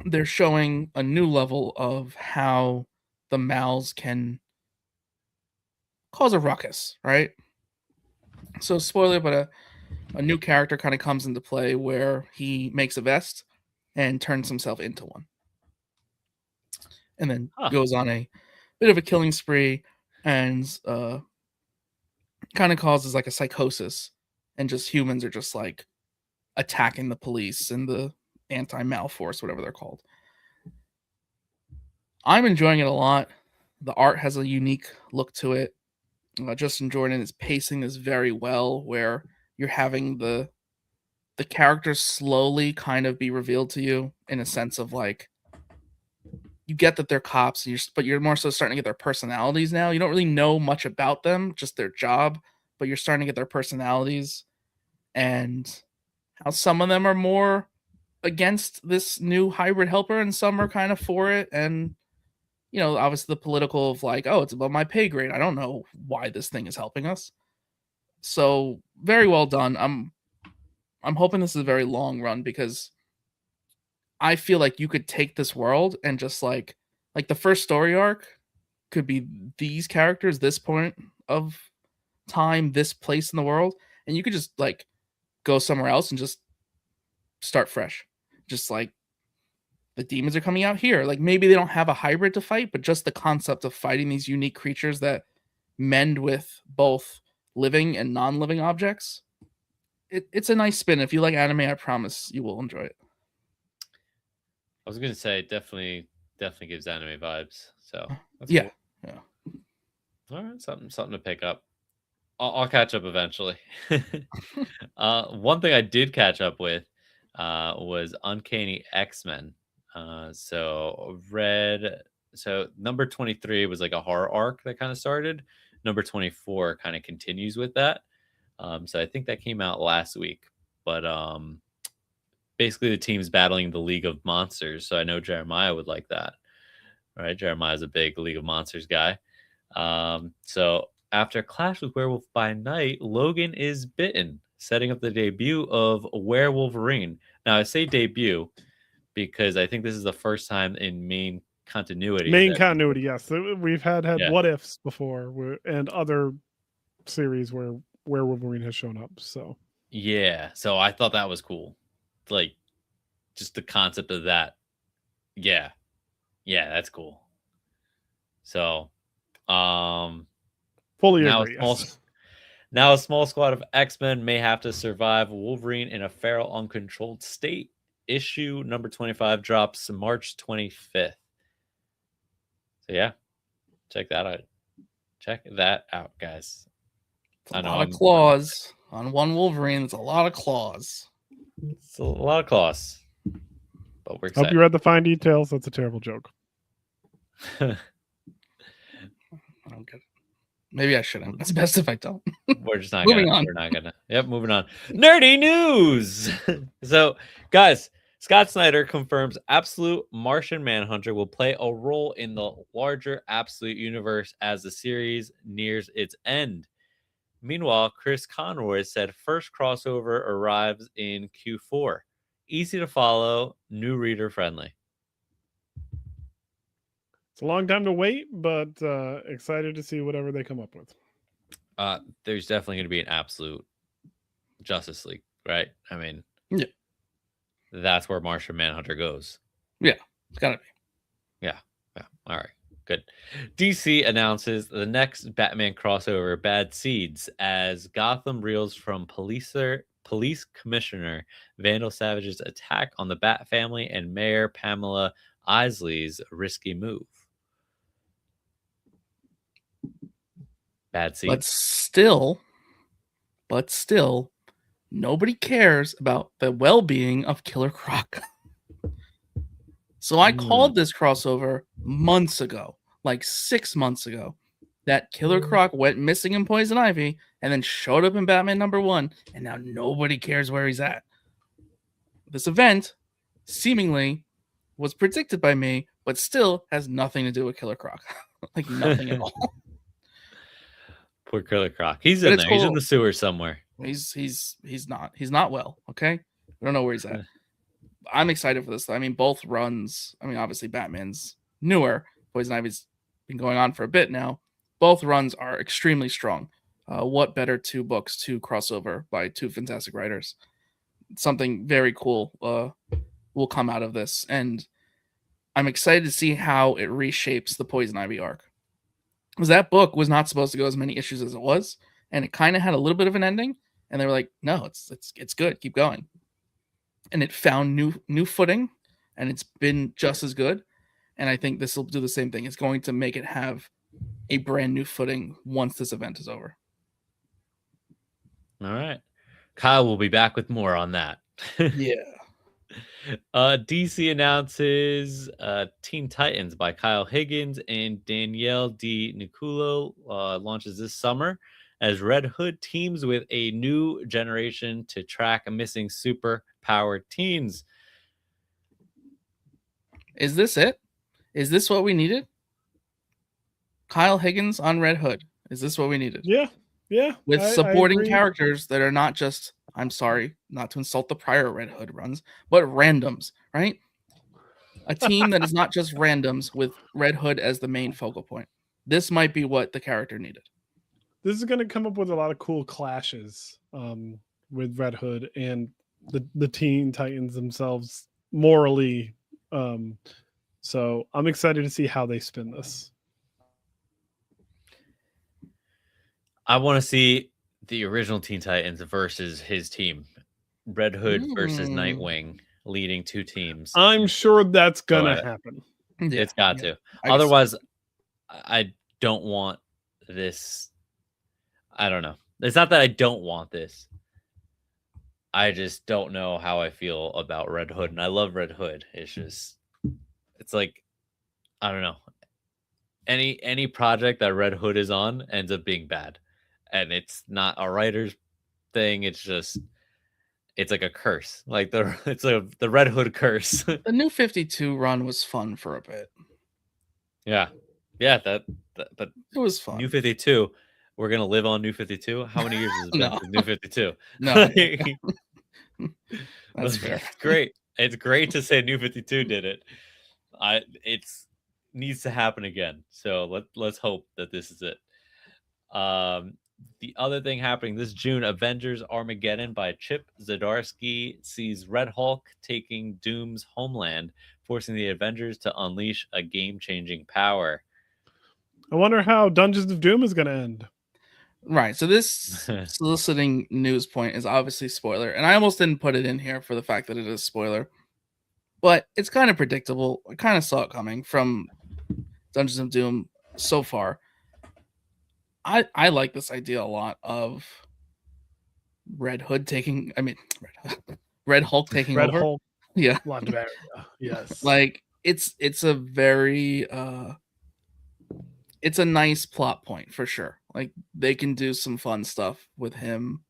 [SPEAKER 2] they're showing a new level of how the Mals can cause a ruckus, right? So spoiler, but a new character kind of comes into play where he makes a vest and turns himself into one. And then goes on a bit of a killing spree and kind of causes like a psychosis, and just humans are just like attacking the police and the anti-Mal force, whatever they're called. I'm enjoying it a lot. The art has a unique look to it. Justin Jordan is pacing this very well, where you're having the characters slowly kind of be revealed to you in a sense of like, you get that they're cops, but you're more so starting to get their personalities now. You don't really know much about them, just their job, but you're starting to get their personalities and how some of them are more against this new hybrid helper and some are kind of for it. And, obviously the political of like, oh, it's above my pay grade. I don't know why this thing is helping us. So very well done. I'm hoping this is a very long run because I feel like you could take this world and just like the first story arc could be these characters, this point of time, this place in the world, and you could just like go somewhere else and just start fresh. Just like the demons are coming out here. Like maybe they don't have a hybrid to fight, but just the concept of fighting these unique creatures that mend with both living and non-living objects. It's a nice spin. If you like anime, I promise you will enjoy it.
[SPEAKER 1] I was gonna say definitely gives anime vibes. So that's
[SPEAKER 2] yeah,
[SPEAKER 1] cool. Yeah. All right, something to pick up. I'll catch up eventually. One thing I did catch up with was Uncanny X-Men. So number 23 was like a horror arc that kind of started. Number 24 kind of continues with that. So I think that came out last week. But basically the team's battling the League of Monsters. So I know Jeremiah would like that. Right? Jeremiah's a big League of Monsters guy. So after a clash with Werewolf by Night, Logan is bitten, setting up the debut of Werewolverine. Now I say debut because I think this is the first time in main continuity.
[SPEAKER 3] Yes. We've had what ifs before and other series where Wolverine has shown up. So
[SPEAKER 1] yeah, so I thought that was cool. Like just the concept of that. Yeah, that's cool. So
[SPEAKER 3] fully agree.
[SPEAKER 1] Now a small squad of X-Men may have to survive Wolverine in a feral, uncontrolled state. Issue number 25 drops March 25th. So yeah, check that out, guys.
[SPEAKER 2] A lot of claws on one Wolverine. It's a lot of claws.
[SPEAKER 1] It's a lot of claws. but we're
[SPEAKER 3] Hope
[SPEAKER 1] excited.
[SPEAKER 3] you read the fine details. That's a terrible joke.
[SPEAKER 2] I don't get it. Maybe I shouldn't. It's best if I don't.
[SPEAKER 1] We're just not
[SPEAKER 2] Moving
[SPEAKER 1] gonna.
[SPEAKER 2] on.
[SPEAKER 1] We're not gonna. Yep, moving on. Nerdy news. So, guys, Scott Snyder confirms Absolute Martian Manhunter will play a role in the larger Absolute universe as the series nears its end. Meanwhile, Chris Conroy said first crossover arrives in Q4. Easy to follow, new reader friendly.
[SPEAKER 3] It's a long time to wait, but excited to see whatever they come up with.
[SPEAKER 1] There's definitely going to be an Absolute Justice League, right? I mean,
[SPEAKER 2] Yeah.
[SPEAKER 1] That's where Martian Manhunter goes.
[SPEAKER 2] Yeah, it's gotta be.
[SPEAKER 1] Yeah. All right. Good. DC announces the next Batman crossover, Bad Seeds, as Gotham reels from police commissioner Vandal Savage's attack on the Bat family and Mayor Pamela Isley's risky move. Bad Seeds.
[SPEAKER 2] But still, nobody cares about the well-being of Killer Croc. So I called this crossover months ago, like 6 months ago, that Killer Croc went missing in Poison Ivy and then showed up in Batman #1, and now nobody cares where he's at. This event seemingly was predicted by me, but still has nothing to do with Killer Croc. Like nothing at all.
[SPEAKER 1] Poor Killer Croc. He's
[SPEAKER 2] But
[SPEAKER 1] in
[SPEAKER 2] it's
[SPEAKER 1] there. He's in
[SPEAKER 2] cool.
[SPEAKER 1] the sewer somewhere.
[SPEAKER 2] He's not well, okay? We don't know where he's at. I'm excited for this. I mean, both runs. I mean, obviously Batman's newer. Poison Ivy's been going on for a bit now. Both runs are extremely strong. What better two books to crossover by two fantastic writers? Something very cool will come out of this, and I'm excited to see how it reshapes the Poison Ivy arc. Because that book was not supposed to go as many issues as it was, and it kind of had a little bit of an ending. And they were like, "No, it's good. Keep going." And it found new footing, and it's been just as good. And I think this will do the same thing. It's going to make it have a brand new footing once this event is over.
[SPEAKER 1] All right. Kyle will be back with more on that.
[SPEAKER 2] Yeah.
[SPEAKER 1] DC announces Teen Titans by Kyle Higgins and Daniele Di Nicuolo launches this summer as Red Hood teams with a new generation to track missing super-powered teens.
[SPEAKER 2] Is this it? Is this what we needed? Kyle Higgins on Red Hood. Is this what we needed?
[SPEAKER 3] Yeah.
[SPEAKER 2] With
[SPEAKER 3] I
[SPEAKER 2] supporting
[SPEAKER 3] agree.
[SPEAKER 2] characters that are not just, I'm sorry, not to insult the prior Red Hood runs, but randoms, right? A team that is not just randoms with Red Hood as the main focal point. This might be what the character needed.
[SPEAKER 3] This is going to come up with a lot of cool clashes with Red Hood and the Teen Titans themselves morally. So I'm excited to see how they spin this.
[SPEAKER 1] I want to see the original Teen Titans versus his team. Red Hood versus Nightwing leading two teams.
[SPEAKER 3] I'm sure that's going to happen.
[SPEAKER 2] Yeah,
[SPEAKER 1] It's got to. Otherwise, I don't want this. I don't know. It's not that I don't want this. I just don't know how I feel about Red Hood. And I love Red Hood. It's like, I don't know. Any project that Red Hood is on ends up being bad. And it's not a writer's thing. It's like a curse. Like the Red Hood curse.
[SPEAKER 2] The New 52 run was fun for a bit.
[SPEAKER 1] Yeah. But
[SPEAKER 2] it was fun.
[SPEAKER 1] New 52. We're gonna live on New 52. How many years has it been since New 52?
[SPEAKER 2] No. That's fair.
[SPEAKER 1] Great. It's great to say New 52 did it. It needs to happen again. So let's hope that this is it. The other thing happening this June, Avengers Armageddon by Chip Zdarsky sees Red Hulk taking Doom's homeland, forcing the Avengers to unleash a game-changing power.
[SPEAKER 3] I wonder how Dungeons of Doom is going to end.
[SPEAKER 2] Right. So this soliciting news point is obviously spoiler, and I almost didn't put it in here for the fact that it is spoiler. But it's kind of predictable. I kind of saw it coming from Dungeons of Doom so far. I like this idea a lot of Red Hulk taking over.
[SPEAKER 3] Hulk.
[SPEAKER 2] Yeah.
[SPEAKER 3] Latveria. Yes.
[SPEAKER 2] Like it's a very it's a nice plot point for sure. Like they can do some fun stuff with him.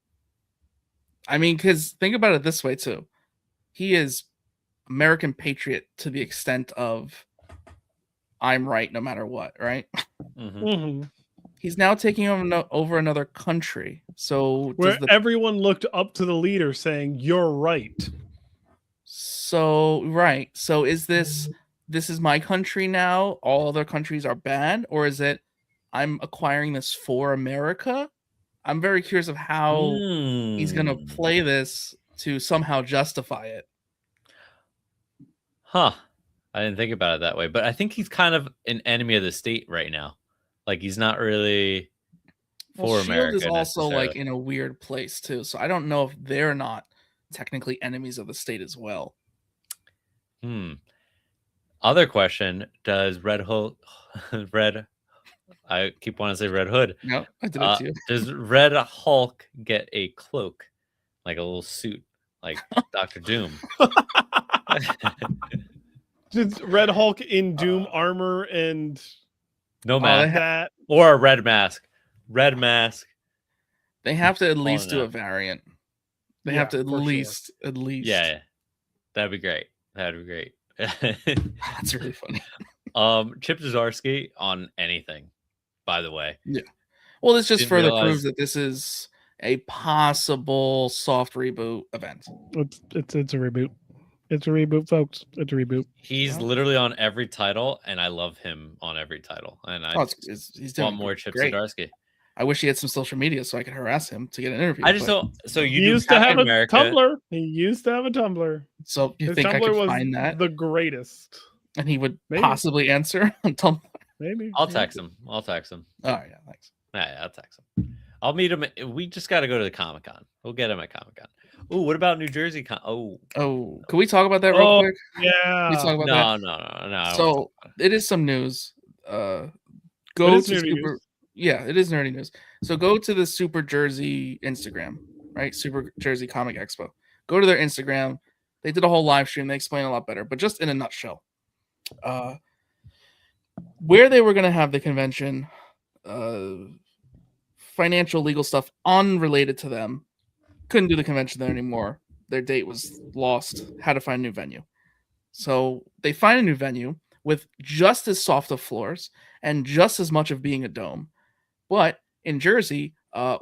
[SPEAKER 2] I mean, because think about it this way too. He is American patriot to the extent of I'm right no matter what, right?
[SPEAKER 1] Mhm.
[SPEAKER 3] Mhm.
[SPEAKER 2] He's now taking over another country. So
[SPEAKER 3] Where
[SPEAKER 2] does the
[SPEAKER 3] everyone looked up to the leader saying, "You're right."
[SPEAKER 2] so right. So is this is my country now? All other countries are bad, or is it I'm acquiring this for America? I'm very curious of how he's gonna
[SPEAKER 1] Mm.
[SPEAKER 2] play this to somehow justify it.
[SPEAKER 1] Huh. I didn't think about it that way, but I think he's kind of an enemy of the state right now. Like he's not really
[SPEAKER 2] Well,
[SPEAKER 1] for
[SPEAKER 2] Shield is
[SPEAKER 1] America
[SPEAKER 2] also
[SPEAKER 1] necessarily.
[SPEAKER 2] like in a weird place too, so I don't know if they're not technically enemies of the state as well.
[SPEAKER 1] Other question: does Red Hulk, Red? I keep wanting to say Red Hood.
[SPEAKER 2] No, I did it to you.
[SPEAKER 1] Does Red Hulk get a cloak, like a little suit, like Doctor Doom?
[SPEAKER 3] Did Red Hulk in Doom armor and
[SPEAKER 1] No
[SPEAKER 2] Oh,
[SPEAKER 1] mask,
[SPEAKER 3] that?
[SPEAKER 1] or a red mask. Red mask.
[SPEAKER 2] they have to at
[SPEAKER 1] Calling
[SPEAKER 2] least do
[SPEAKER 1] that.
[SPEAKER 2] a variant. They
[SPEAKER 3] Yeah,
[SPEAKER 2] have to at
[SPEAKER 3] for sure.
[SPEAKER 2] least
[SPEAKER 1] Yeah, that'd be great. That'd be great.
[SPEAKER 2] That's really funny.
[SPEAKER 1] Chip Zdarsky on anything, by the way.
[SPEAKER 2] Yeah. Well, this just
[SPEAKER 1] Didn't
[SPEAKER 2] further
[SPEAKER 1] realize-
[SPEAKER 2] proves that this is a possible soft reboot event.
[SPEAKER 3] It's a reboot. It's a reboot, folks. It's a reboot.
[SPEAKER 1] He's
[SPEAKER 2] Well.
[SPEAKER 1] literally on every title, and I love him on every title. And I
[SPEAKER 2] He's doing
[SPEAKER 1] want more Chip
[SPEAKER 2] great.
[SPEAKER 1] Zdarsky.
[SPEAKER 2] I wish he had some social media so I could harass him to get an interview.
[SPEAKER 1] I just
[SPEAKER 2] but-
[SPEAKER 1] don't. So
[SPEAKER 3] He
[SPEAKER 1] you do
[SPEAKER 3] used to have
[SPEAKER 1] Captain
[SPEAKER 3] a
[SPEAKER 1] America.
[SPEAKER 3] Tumblr. He used to have a Tumblr.
[SPEAKER 2] So you
[SPEAKER 3] His
[SPEAKER 2] think I
[SPEAKER 3] Tumblr
[SPEAKER 2] could
[SPEAKER 3] was
[SPEAKER 2] find that
[SPEAKER 3] the greatest.
[SPEAKER 2] and he would
[SPEAKER 3] Maybe.
[SPEAKER 2] possibly answer on Tumblr?
[SPEAKER 3] Maybe.
[SPEAKER 1] I'll text him. I'll text him.
[SPEAKER 2] Oh yeah, thanks.
[SPEAKER 1] Yeah, I'll text him. I'll meet him. We just got to go to the Comic Con. We'll get him at Comic Con. Oh, what about New Jersey Con? Oh,
[SPEAKER 2] can we talk about that real quick? Can we
[SPEAKER 3] Yeah.
[SPEAKER 2] talk about that?
[SPEAKER 1] no. I don't wanna
[SPEAKER 2] So
[SPEAKER 1] talk about
[SPEAKER 2] it is some news. Go
[SPEAKER 3] It is
[SPEAKER 2] to
[SPEAKER 3] nerdy
[SPEAKER 2] Super.
[SPEAKER 3] news.
[SPEAKER 2] Yeah, it is nerdy news. So go to the Super Jersey Instagram, right? Super Jersey Comic Expo. Go to their Instagram. They did a whole live stream. They explain a lot better, but just in a nutshell, where they were going to have the convention, financial, legal stuff unrelated to them, couldn't do the convention there anymore. Their date was lost. Had to find a new venue. So they find a new venue with just as soft of floors and just as much of being a dome. But in Jersey,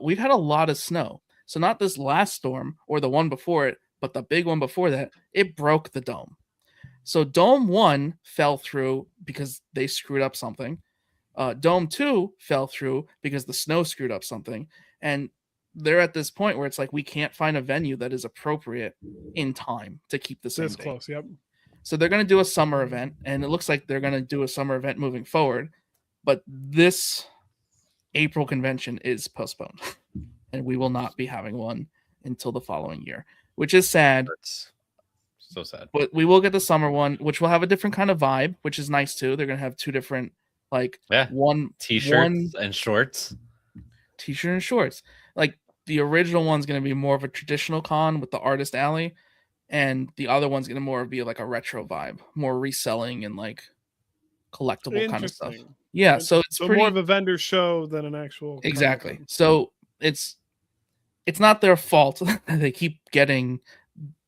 [SPEAKER 2] we've had a lot of snow. So not this last storm or the one before it, but the big one before that, it broke the dome. So Dome 1 fell through because they screwed up something. Dome 2 fell through because the snow screwed up something. And they're at this point where it's like we can't find a venue that is appropriate in time to keep the same
[SPEAKER 3] This
[SPEAKER 2] date.
[SPEAKER 3] close. Yep.
[SPEAKER 2] So they're going to do a summer event, and it looks like they're going to do a summer event moving forward. But this April convention is postponed, and we will not be having one until the following year, which is sad.
[SPEAKER 1] That's so sad.
[SPEAKER 2] But we will get the summer one, which will have a different kind of vibe, which is nice too. They're going to have two different, like one
[SPEAKER 1] T-shirts and shorts.
[SPEAKER 2] T-shirt and shorts. Like the original one's going to be more of a traditional con with the artist alley, and the other one's going to more be like a retro vibe, more reselling and like collectible kind of stuff.
[SPEAKER 3] Interesting.
[SPEAKER 2] Yeah, so it's pretty
[SPEAKER 3] more of a vendor show than an actual.
[SPEAKER 2] exactly.
[SPEAKER 3] Comic-Con.
[SPEAKER 2] So it's not their fault that they keep getting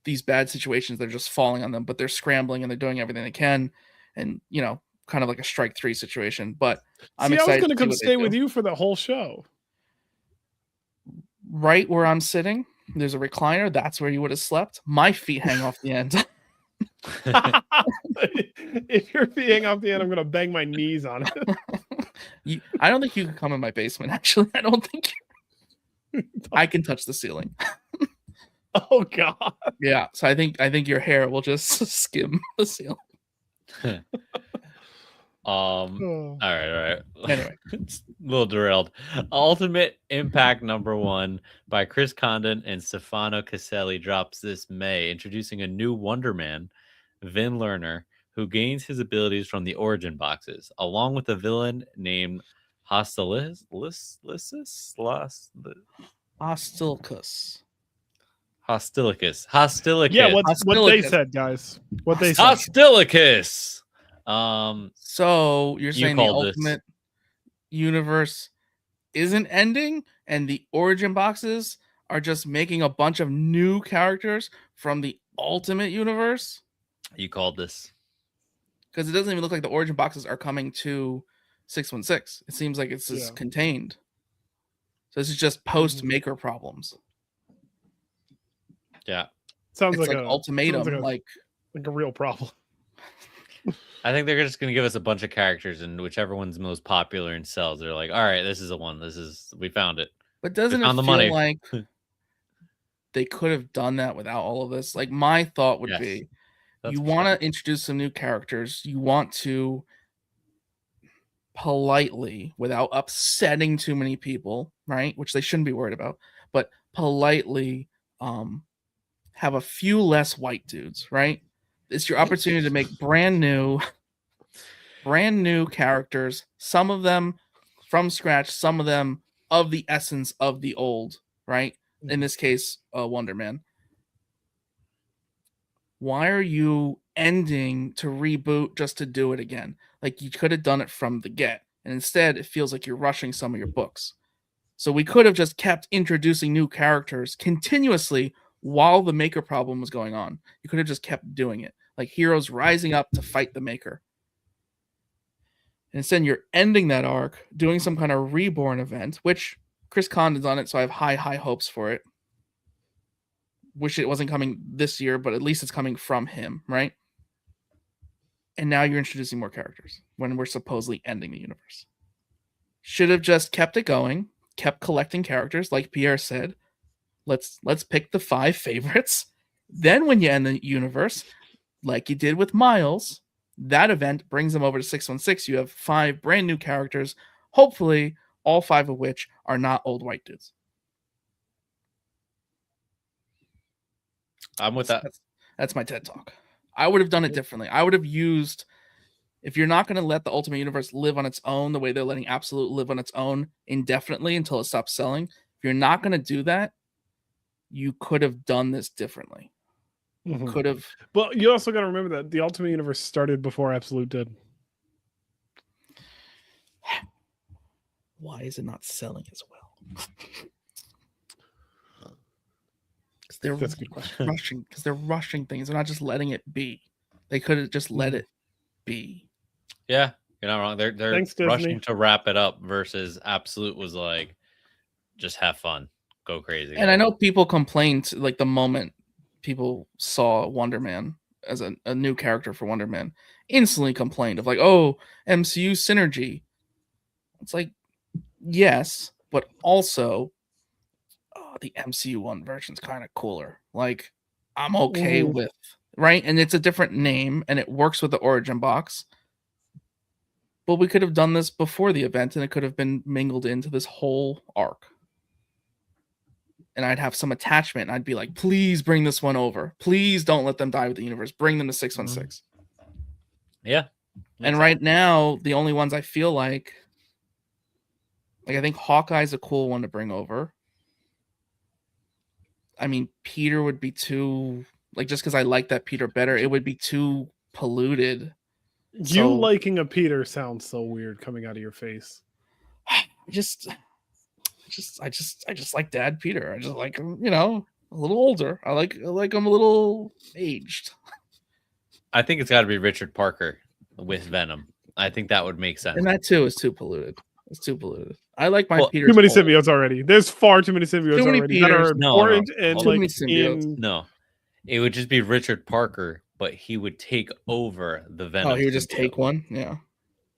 [SPEAKER 2] these bad situations. They're just falling on them, but they're scrambling and they're doing everything they can, and kind of like a strike 3 situation. But I'm excited.
[SPEAKER 3] I was going to come
[SPEAKER 2] to
[SPEAKER 3] stay with you for the whole show.
[SPEAKER 2] Right where I'm sitting, there's a recliner. That's where you would have slept. My feet hang off the end.
[SPEAKER 3] If you're being off the end, I'm going to bang my knees on it.
[SPEAKER 2] I don't think you can come in my basement. Actually, I don't think I can touch the ceiling.
[SPEAKER 3] Oh God!
[SPEAKER 2] Yeah, so I think your hair will just skim the ceiling.
[SPEAKER 1] All right.
[SPEAKER 2] Anyway,
[SPEAKER 1] It's a little derailed. Ultimate Impact #1 by Chris Condon and Stefano Caselli drops this May, introducing a new Wonder Man, Vin Lerner, who gains his abilities from the origin boxes, along with a villain named
[SPEAKER 2] Hostilcus.
[SPEAKER 1] Hostilicus.
[SPEAKER 3] Yeah, what they
[SPEAKER 2] Hostilicus.
[SPEAKER 3] said, guys. What they said.
[SPEAKER 1] Hostilicus.
[SPEAKER 2] So you're saying the
[SPEAKER 1] called this.
[SPEAKER 2] Ultimate Universe isn't ending, and the origin boxes are just making a bunch of new characters from the Ultimate Universe?
[SPEAKER 1] You called this.
[SPEAKER 2] Because it doesn't even look like the origin boxes are coming to 616. It seems like it's just contained. So this is just post-maker problems.
[SPEAKER 1] Yeah.
[SPEAKER 3] Sounds
[SPEAKER 2] It's
[SPEAKER 3] like
[SPEAKER 2] like
[SPEAKER 3] a
[SPEAKER 2] ultimatum,
[SPEAKER 3] sounds
[SPEAKER 2] like
[SPEAKER 3] a real problem.
[SPEAKER 1] I think they're just going to give us a bunch of characters, and whichever one's most popular and sells, they're like, all right, this is the one. We found it.
[SPEAKER 2] But doesn't it
[SPEAKER 1] found the
[SPEAKER 2] feel
[SPEAKER 1] money.
[SPEAKER 2] like they could have done that without all of this? Like, my thought would be,
[SPEAKER 1] That's
[SPEAKER 2] you
[SPEAKER 1] for
[SPEAKER 2] want
[SPEAKER 1] sure.
[SPEAKER 2] to introduce some new characters. You want to politely, without upsetting too many people, right? Which they shouldn't be worried about, but politely have a few less white dudes, right? It's your opportunity to make brand new characters, some of them from scratch, some of them of the essence of the old, right? In this case, Wonder Man. Why are you ending to reboot just to do it again? Like, you could have done it from the get, and instead it feels like you're rushing some of your books. So we could have just kept introducing new characters continuously while the Maker problem was going on. You could have just kept doing it, like heroes rising up to fight the Maker. And instead, you're ending that arc, doing some kind of reborn event, which Chris Condon's on it, so I have high hopes for it. Wish it wasn't coming this year, but at least it's coming from him, right? And now you're introducing more characters when we're supposedly ending the universe. Should have just kept it going, kept collecting characters, like Pierre said. Let's pick the 5 favorites. Then when you end the universe, like you did with Miles, that event brings them over to 616. You have 5 brand new characters, hopefully all 5 of which are not old white dudes.
[SPEAKER 1] I'm with that.
[SPEAKER 2] That's my TED Talk. I would have done it differently. I would have used, if you're not going to let the Ultimate Universe live on its own the way they're letting Absolute live on its own indefinitely until it stops selling, if you're not going to do that, you could have done this differently. Could have.
[SPEAKER 3] Well, you also got to remember that the Ultimate Universe started before Absolute did.
[SPEAKER 2] Why is it not selling as well? That's a good question. Because they're rushing things. They're not just letting it be. They could have just let it be.
[SPEAKER 1] Yeah, you're not wrong. They're
[SPEAKER 3] Thanks,
[SPEAKER 1] rushing
[SPEAKER 3] Disney.
[SPEAKER 1] to wrap it up versus Absolute was like, just have fun, go crazy.
[SPEAKER 2] And I know people complained, like the moment people saw Wonder Man as a new character for Wonder Man, instantly complained of like, oh, MCU synergy. It's like, yes, but also the MCU one version's kind of cooler. Like, I'm okay with, right? And it's a different name and it works with the origin box. But we could have done this before the event and it could have been mingled into this whole arc. And I'd have some attachment. And I'd be like, please bring this one over. Please don't let them die with the universe. Bring them to 616.
[SPEAKER 1] Yeah.
[SPEAKER 2] And right now, the only ones I feel like I think Hawkeye's a cool one to bring over. I mean, Peter would be too, like, just because I like that Peter better, it would be too polluted.
[SPEAKER 3] You liking a Peter sounds so weird coming out of your face.
[SPEAKER 2] I just like Dad Peter. I just like him, a little older. I like him a little aged.
[SPEAKER 1] I think it's got to be Richard Parker with Venom. I think that would make sense.
[SPEAKER 2] And that too is too polluted. It's too polluted. I like my Peter.
[SPEAKER 3] Too many symbiotes already. There's far too many symbiotes already that are important and like
[SPEAKER 1] No, it would just be Richard Parker, but he would take over the Venom.
[SPEAKER 2] Oh, he would just take one. Yeah.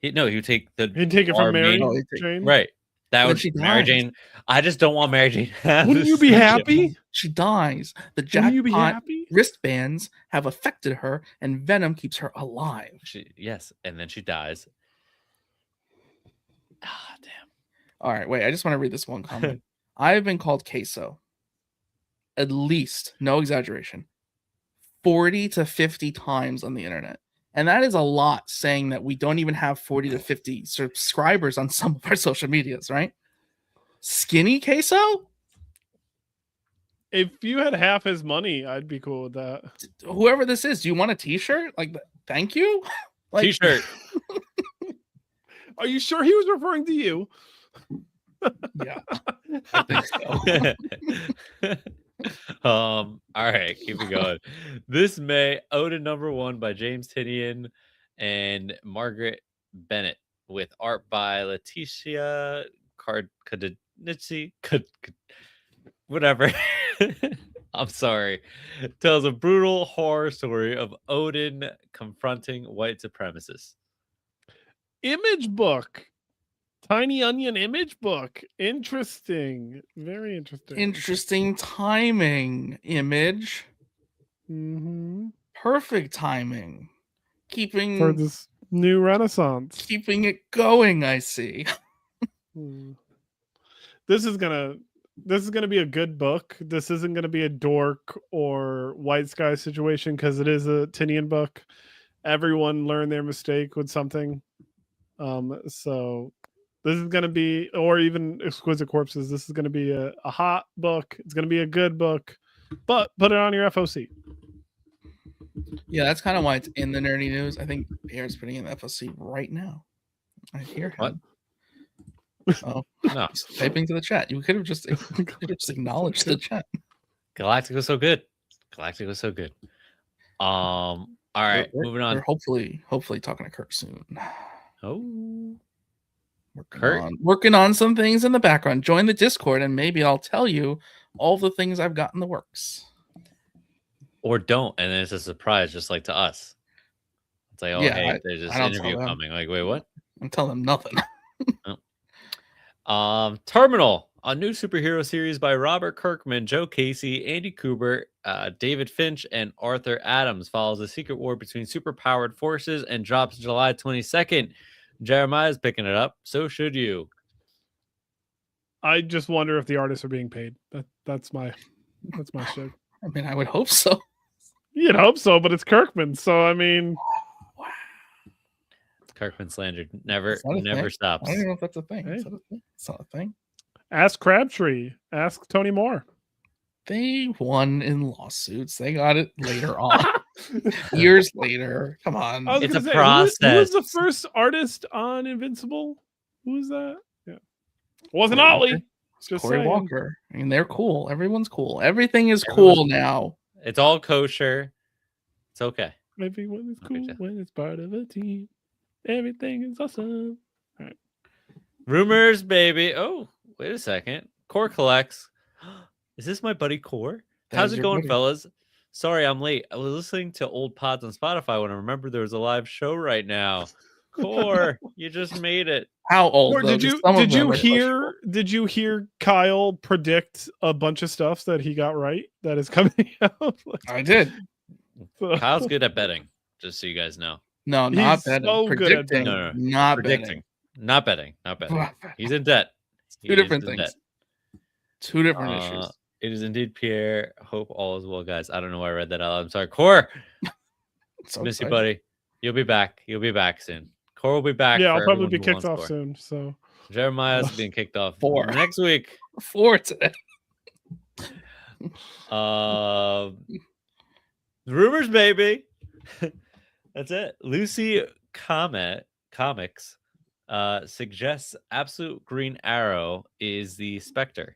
[SPEAKER 1] He would take the.
[SPEAKER 3] He'd take it from Mary Jane.
[SPEAKER 1] Right. That would Mary Jane. I just don't want Mary Jane.
[SPEAKER 3] Wouldn't you be happy?
[SPEAKER 2] She dies. The jackpot wristbands have affected her, and Venom keeps her alive.
[SPEAKER 1] Yes, and then she dies. Ah, damn.
[SPEAKER 2] All right, wait. I just want to read this one comment. I have been called queso. At least, no exaggeration, 40 to 50 times on the internet. And that is a lot, saying that we don't even have 40 to 50 subscribers on some of our social medias, right? Skinny queso?
[SPEAKER 3] If you had half his money, I'd be cool with that.
[SPEAKER 2] Whoever this is, do you want a T-shirt? Like, thank you. Like,
[SPEAKER 1] T-shirt.
[SPEAKER 3] Are you sure he was referring to you?
[SPEAKER 2] Yeah, I think so.
[SPEAKER 1] All right, keep it going. This May, Odin #1 by James Tynion and Margaret Bennett, with art by Leticia Cardinizzi. Whatever. I'm sorry. Tells a brutal horror story of Odin confronting white supremacists.
[SPEAKER 3] Image book. Tiny Onion image book. Interesting. Very interesting.
[SPEAKER 2] Interesting timing, Image.
[SPEAKER 3] Mm-hmm.
[SPEAKER 2] Perfect timing.
[SPEAKER 3] For
[SPEAKER 2] Keeping
[SPEAKER 3] this new renaissance.
[SPEAKER 2] it going, I see.
[SPEAKER 3] This is gonna be a good book. This isn't gonna be a dork or white sky situation because it is a Tinian book. Everyone learned their mistake with something. So this is gonna be, or even Exquisite Corpses, this is gonna be a hot book. It's gonna be a good book. But put it on your FOC.
[SPEAKER 2] Yeah, that's kind of why it's in the nerdy news. I think Pierre's putting in the FOC right now. I hear him.
[SPEAKER 1] What?
[SPEAKER 2] Oh,
[SPEAKER 1] No.
[SPEAKER 2] he's typing to the chat. You could have just acknowledged the chat.
[SPEAKER 1] Galactic was so good. Galactic was so good. All right, moving on.
[SPEAKER 2] We're hopefully talking to Kirk soon.
[SPEAKER 1] Oh,
[SPEAKER 2] Working on some things in the background. Join the Discord, and maybe I'll tell you all the things I've got in the works.
[SPEAKER 1] Or don't, and then it's a surprise, just like to us. It's like, oh,
[SPEAKER 2] Yeah,
[SPEAKER 1] hey, there's this interview coming. Like, wait, what?
[SPEAKER 2] I'm telling them nothing.
[SPEAKER 1] Terminal, a new superhero series by Robert Kirkman, Joe Casey, Andy Kubert, David Finch, and Arthur Adams, follows a secret war between superpowered forces and drops July 22nd. Jeremiah's picking it up. So should you.
[SPEAKER 3] I just wonder if the artists are being paid. That's my shit.
[SPEAKER 2] I mean, I would hope so.
[SPEAKER 3] You'd hope so, but it's Kirkman, so I mean,
[SPEAKER 2] Wow.
[SPEAKER 1] Kirkman slander never
[SPEAKER 2] thing.
[SPEAKER 1] stops.
[SPEAKER 2] I don't even know if that's a thing.
[SPEAKER 3] Hey.
[SPEAKER 2] Is that a thing? It's not a thing.
[SPEAKER 3] Ask Crabtree. Ask Tony Moore.
[SPEAKER 2] They won in lawsuits. They got it later on. Years later. Come on.
[SPEAKER 1] It's a process.
[SPEAKER 3] Who was the first artist on Invincible? Who was that? Yeah. It wasn't
[SPEAKER 2] Corey
[SPEAKER 3] Ollie.
[SPEAKER 2] Walker.
[SPEAKER 3] Just
[SPEAKER 2] Corey
[SPEAKER 3] saying.
[SPEAKER 2] Walker. I mean, they're cool. Everyone's cool. Everything is cool now.
[SPEAKER 1] It's all kosher. It's okay.
[SPEAKER 3] Everyone is cool when it's part of a team. Everything is awesome. All right.
[SPEAKER 1] Rumors, baby. Oh, wait a second. Core collects. Is this my buddy Core? How's it going, fellas? Sorry, I'm late. I was listening to old pods on Spotify when I remembered there was a live show right now. Core, you just made it.
[SPEAKER 2] How old?
[SPEAKER 3] Or did you hear Kyle predict a bunch of stuff that he got right that is coming out?
[SPEAKER 2] I did.
[SPEAKER 1] Kyle's good at betting, just so you guys know.
[SPEAKER 2] No, not
[SPEAKER 3] He's
[SPEAKER 2] betting.
[SPEAKER 3] so good at
[SPEAKER 2] Predicting.
[SPEAKER 3] betting.
[SPEAKER 2] Not
[SPEAKER 1] Predicting.
[SPEAKER 2] betting.
[SPEAKER 1] Not betting. Not betting. He's in debt.
[SPEAKER 2] Two different things. Two different issues.
[SPEAKER 1] It is indeed Pierre. Hope all is well, guys. I don't know why I read that out. I'm sorry. Core. Miss you, buddy. You'll be back. You'll be back soon. Core will be back.
[SPEAKER 3] Yeah, I'll probably be kicked off soon. So
[SPEAKER 1] Jeremiah's being kicked off
[SPEAKER 2] 4
[SPEAKER 1] next week.
[SPEAKER 2] 4 today.
[SPEAKER 1] Rumors, baby. That's it. Lucy Comics suggests Absolute Green Arrow is the Spectre.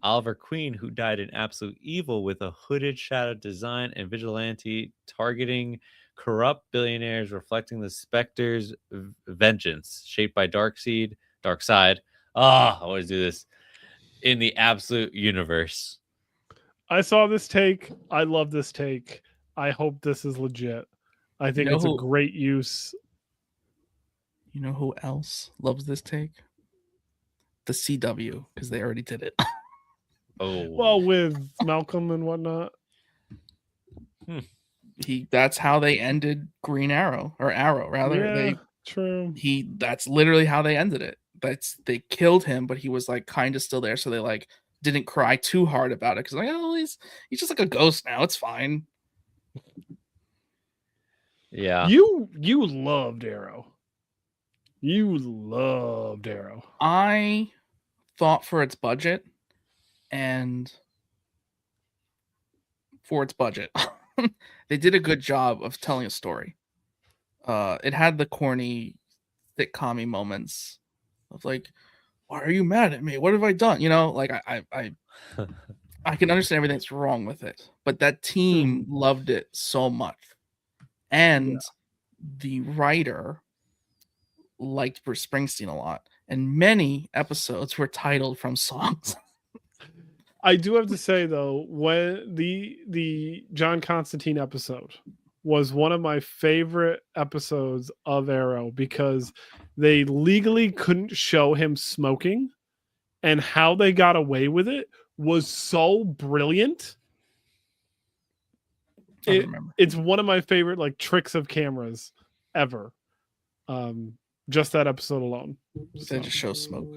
[SPEAKER 1] Oliver Queen, who died in Absolute Evil with a hooded shadow design and vigilante targeting corrupt billionaires, reflecting the Spectre's vengeance, shaped by Darkseid. I always do this. In the Absolute universe.
[SPEAKER 3] I saw this take. I love this take. I hope this is legit. I think it's a great use.
[SPEAKER 2] You know who else loves this take? The CW, because they already did it.
[SPEAKER 1] Oh,
[SPEAKER 3] well, with Malcolm and whatnot.
[SPEAKER 2] That's how they ended Green Arrow, or Arrow rather.
[SPEAKER 3] Yeah, true.
[SPEAKER 2] That's literally how they ended it. They killed him, but he was like kind of still there, so they like didn't cry too hard about it because like, oh, he's just like a ghost now. It's fine.
[SPEAKER 1] Yeah.
[SPEAKER 3] You loved Arrow. You loved Arrow.
[SPEAKER 2] I thought for its budget, and for its budget. They did a good job of telling a story. It had the corny sitcom-y moments of like, why are you mad at me? What have I done? You know, like I can understand everything that's wrong with it, but that team loved it so much. And the writer liked Bruce Springsteen a lot, and many episodes were titled from songs.
[SPEAKER 3] I do have to say though, when the John Constantine episode was one of my favorite episodes of Arrow because they legally couldn't show him smoking, and how they got away with it was so brilliant. It's one of my favorite like tricks of cameras ever. Just that episode alone.
[SPEAKER 2] They just show smoke.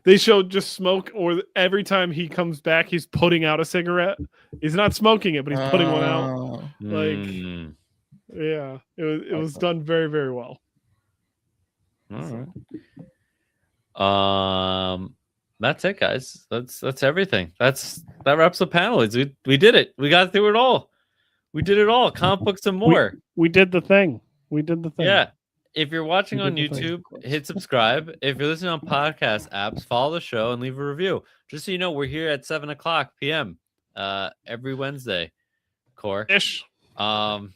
[SPEAKER 3] They showed just smoke, or every time he comes back, he's putting out a cigarette. He's not smoking it, but he's putting one out. Like, yeah, it was done very, very well.
[SPEAKER 1] All right. That's it, guys. That's everything. That wraps up Paneloids. We did it. We got through it all. We did it all. Comic books and more.
[SPEAKER 3] We did the thing. We did the thing.
[SPEAKER 1] Yeah. If you're watching on YouTube, hit subscribe. If you're listening on podcast apps, follow the show and leave a review. Just so you know, we're here at 7:00 p.m. Every Wednesday. Core.
[SPEAKER 3] Ish.
[SPEAKER 1] And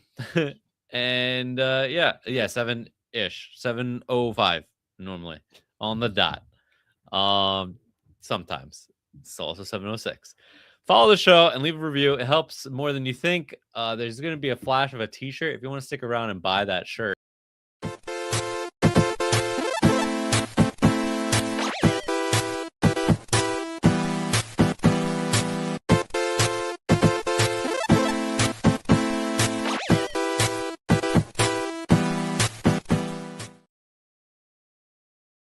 [SPEAKER 1] yeah, 7-ish. 7:05 normally on the dot. Sometimes it's also 7:06. Follow the show and leave a review. It helps more than you think. There's going to be a flash of a t-shirt if you want to stick around and buy that shirt.